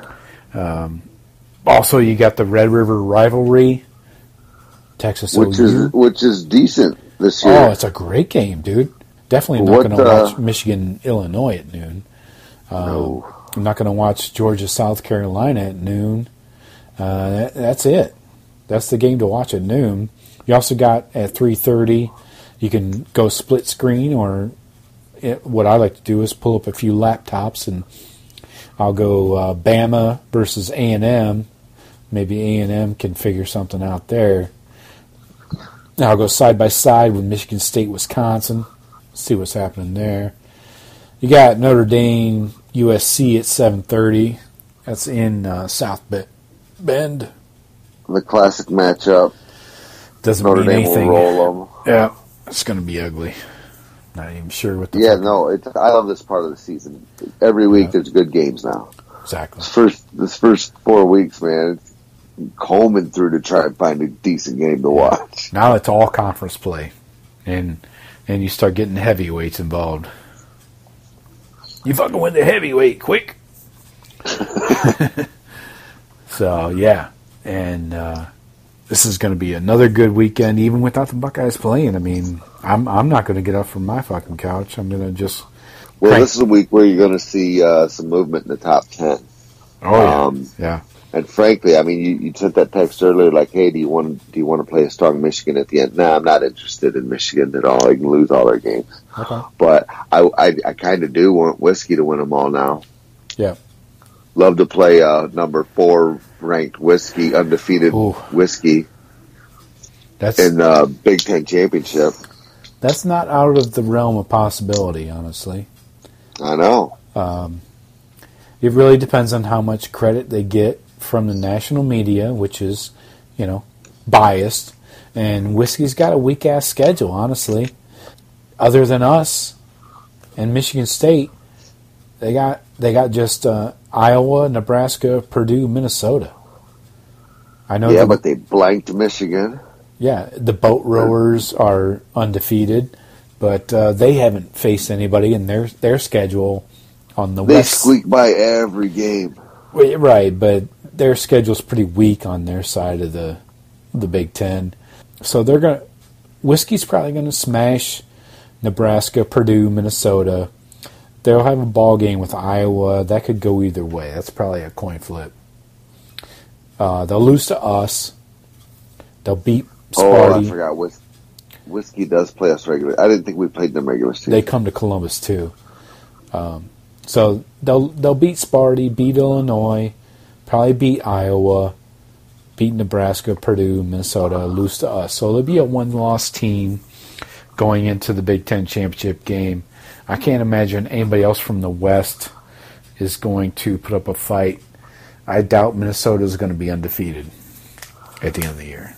Also, you got the Red River rivalry, Texas OU.
Which is decent this year.
Oh, it's a great game, dude. Definitely not going to watch Michigan, Illinois at noon.
No.
I'm not going to watch Georgia, South Carolina at noon. That's it. That's the game to watch at noon. You also got at 3:30, you can go split screen, or what I like to do is pull up a few laptops, and I'll go Bama versus A&M. Maybe A&M can figure something out there. Now I'll go side by side with Michigan State, Wisconsin. See what's happening there. You got Notre Dame, USC at 7:30. That's in South Bend.
The classic matchup.
Doesn't
Notre
mean
Dame
anything.
Will roll them.
Yeah, it's going to be ugly. Not even sure what the.
Yeah, no. I love this part of the season. Every week there's good games now.
Exactly.
This first 4 weeks, man, it's combing through to try and find a decent game to watch.
Now it's all conference play, and you start getting heavyweights involved. You fucking win the heavyweight quick. So yeah, and this is going to be another good weekend, even without the Buckeyes playing. I mean, I'm not going to get up from my fucking couch. I'm going to just.
This is a week where you're going to see some movement in the top 10.
Oh yeah, yeah.
And frankly, I mean, you sent that text earlier, like, "Hey, do you want to play a strong Michigan at the end?" Nah, I'm not interested in Michigan at all. They can lose all their games.
Okay.
But I kind of do want Whiskey to win them all now.
Yeah.
Love to play number 4 ranked Whiskey, undefeated Whiskey.
That's
in the Big Ten championship.
That's not out of the realm of possibility, honestly.
I know.
It really depends on how much credit they get from the national media, which is, biased. And Whiskey's got a weak-ass schedule, honestly. Other than us and Michigan State, they got just Iowa, Nebraska, Purdue, Minnesota. I know.
Yeah, but they blanked Michigan.
Yeah, the boat rowers are undefeated, but they haven't faced anybody in their schedule on the West.
They squeak by every game.
Right, but their schedule's pretty weak on their side of the Big Ten. So Whiskey's probably gonna smash Nebraska, Purdue, Minnesota. They'll have a ball game with Iowa. That could go either way. That's probably a coin flip. They'll lose to us. They'll beat Sparty.
Oh, I forgot. Whiskey does play us regularly. I didn't think we played them regular season.
They come to Columbus too. So they'll beat Sparty, beat Illinois, probably beat Iowa, beat Nebraska, Purdue, Minnesota, lose to us. So they'll be a one-loss team going into the Big Ten championship game. I can't imagine anybody else from the West is going to put up a fight. I doubt Minnesota is going to be undefeated at the end of the year.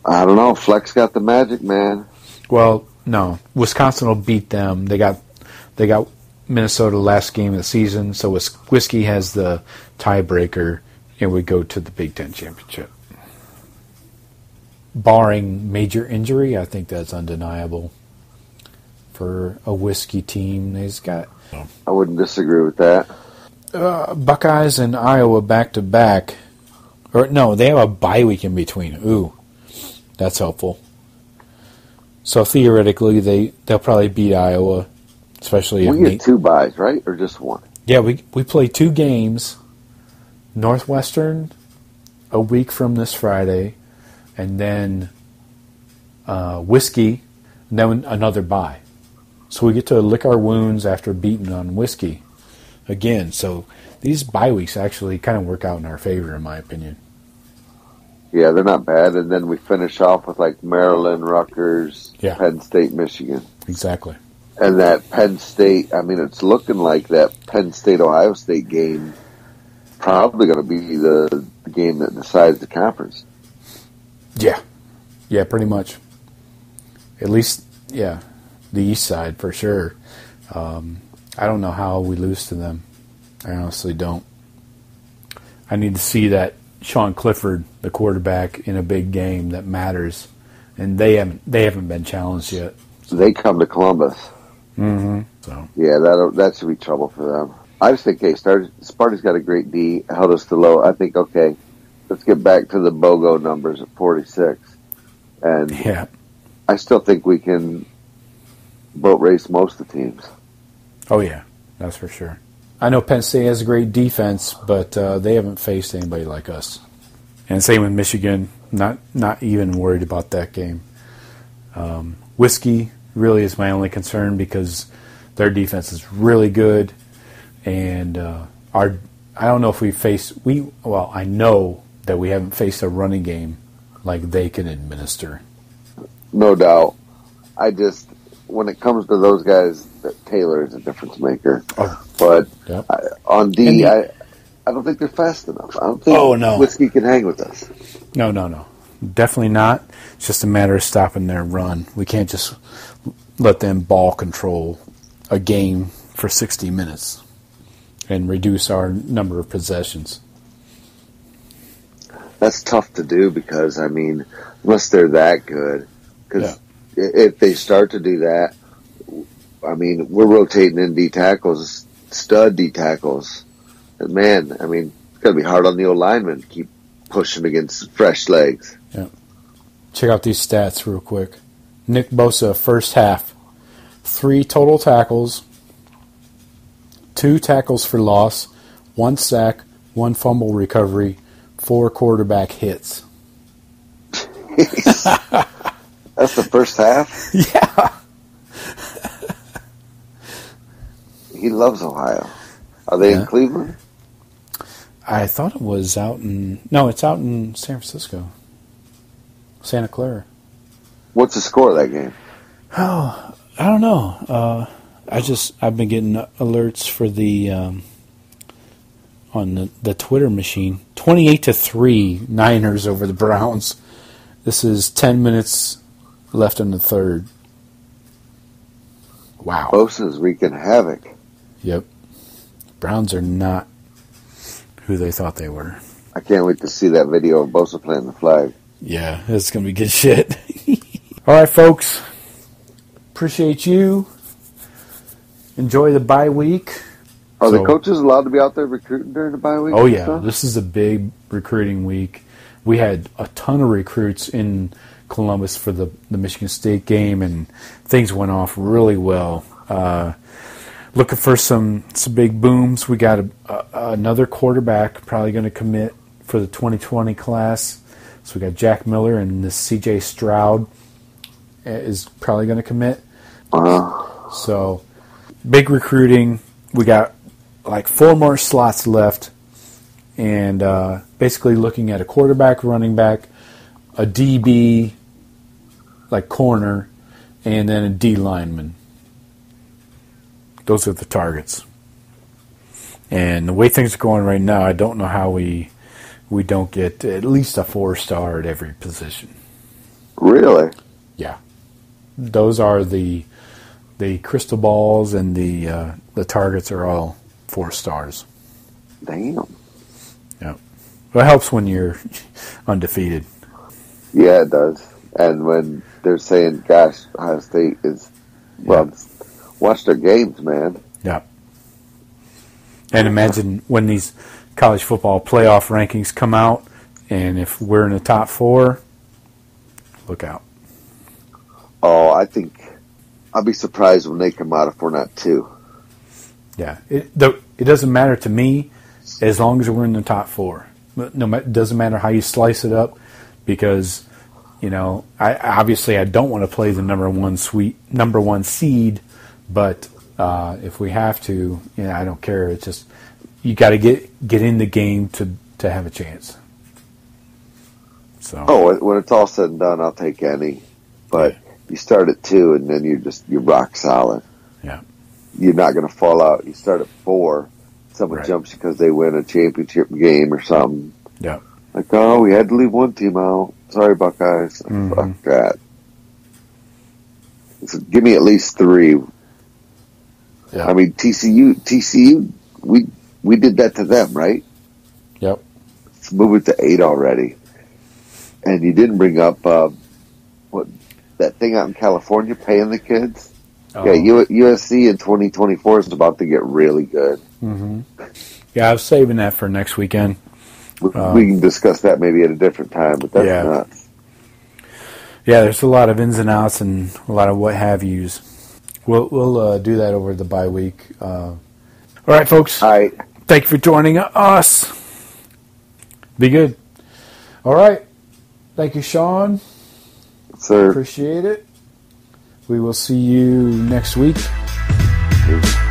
I don't know. Flex got the magic, man.
Well, no. Wisconsin will beat them. They got Minnesota last game of the season, so Whiskey has the tiebreaker, and we go to the Big Ten championship. Barring major injury, I think that's undeniable for a Whiskey team.
I wouldn't disagree with that.
Buckeyes and Iowa back-to-back. Or no, they have a bye week in between. Ooh, that's helpful. So theoretically, they'll probably beat Iowa, especially if
we get 2 byes, right, or just 1?
Yeah, we play 2 games. Northwestern a week from this Friday, and then Whiskey, and then another bye. So we get to lick our wounds after beating on Whiskey again. So these bye weeks actually kind of work out in our favor, in my opinion.
Yeah, they're not bad. And then we finish off with like Maryland, Rutgers,
Yeah.
Penn State, Michigan.
Exactly.
And that Penn State, I mean, it's looking like that Penn State-Ohio State game probably going to be the game that decides the conference.
Yeah. Yeah, pretty much. At least, yeah, the east side for sure. I don't know how we lose to them. I honestly don't. I need to see that Shawn Clifford, the quarterback, in a big game that matters, and they haven't been challenged yet.
They come to Columbus.
Mm-hmm. So
yeah, that should be trouble for them. I just think, Sparty's got a great D, held us to low. I think, okay, let's get back to the BOGO numbers at 46, and
yeah,
I still think we can boat race most of the teams.
oh yeah, that's for sure. I know Penn State has a great defense, but they haven't faced anybody like us. And same with Michigan. Not even worried about that game. Whiskey really is my only concern because their defense is really good, and I don't know if I know that we haven't faced a running game like they can administer.
No doubt. When it comes to those guys, Taylor is a difference maker.
Oh,
but
yep.
On D, I don't think they're fast enough. I don't think Whiskey can hang with us.
No. Definitely not. It's just a matter of stopping their run. We can't just let them ball control a game for 60 minutes and reduce our number of possessions.
That's tough to do because, I mean, unless they're that good. Because if they start to do that, I mean, we're rotating in D tackles, stud D tackles. And man, I mean, it's going to be hard on the old linemen to keep pushing against fresh legs.
Yeah. Check out these stats real quick. Nick Bosa, first half, 3 total tackles, 2 tackles for loss, 1 sack, 1 fumble recovery, 4 quarterback hits.
That's the first half?
Yeah.
He loves Ohio. Are they in Cleveland?
I thought it was it's out in San Francisco. Santa Clara.
What's the score of that game?
Oh, I don't know. I've been getting alerts for the on the Twitter machine. 28-3 Niners over the Browns. This is 10 minutes left in the third. Wow.
Bosa's wreaking havoc.
Yep. Browns are not who they thought they were.
I can't wait to see that video of Bosa playing the flag.
Yeah, it's going to be good shit. All right, folks. Appreciate you. Enjoy the bye week.
Are the coaches allowed to be out there recruiting during the bye week?
Oh, yeah. This is a big recruiting week. We had a ton of recruits in Columbus for the Michigan State game, and things went off really well. Looking for some big booms. We got another quarterback probably going to commit for the 2020 class. So we got Jack Miller, and this C.J. Stroud is probably going to commit. So big recruiting. We got like 4 more slots left, and basically looking at a quarterback, running back, a DB, like corner, and then a D lineman. Those are the targets. And the way things are going right now, I don't know how we don't get at least a 4-star at every position.
Really?
Yeah. Those are the crystal balls, and the targets are all 4 stars.
Damn.
Yeah. Well, it helps when you're undefeated.
Yeah, it does. And when they're saying, gosh, Ohio State is, well, watch their games, man.
Yeah. And imagine when these college football playoff rankings come out, and if we're in the top 4, look out.
Oh, I think I'll be surprised when they come out if we're not 2.
Yeah. It doesn't matter to me as long as we're in the top 4. It doesn't matter how you slice it up, because, you know, I don't want to play the number one seed, but if we have to, you know, I don't care. It's just you got to get in the game to have a chance. So.
Oh, when it's all said and done, I'll take any. But you start at 2, and then you're rock solid.
Yeah.
You're not going to fall out. You start at 4. Someone jumps because they win a championship game or something.
Yeah.
Like, oh, we had to leave one team out. Sorry, Buckeyes.
Mm-hmm.
Fuck that. So give me at least 3.
Yeah.
I mean, TCU, we did that to them, right?
Yep.
Let's move it to 8 already. And you didn't bring up what that thing out in California, paying the kids. Oh. Yeah, USC in 2024 is about to get really good.
Mm-hmm. Yeah, I was saving that for next weekend.
We can discuss that maybe at a different time, but that's nuts.
Yeah, there's a lot of ins and outs and a lot of what have yous. We'll do that over the bye week. All right, folks.
All right.
Thank you for joining us. Be good. All right. Thank you, Shawn.
Sir.
Appreciate it. We will see you next week.
Peace.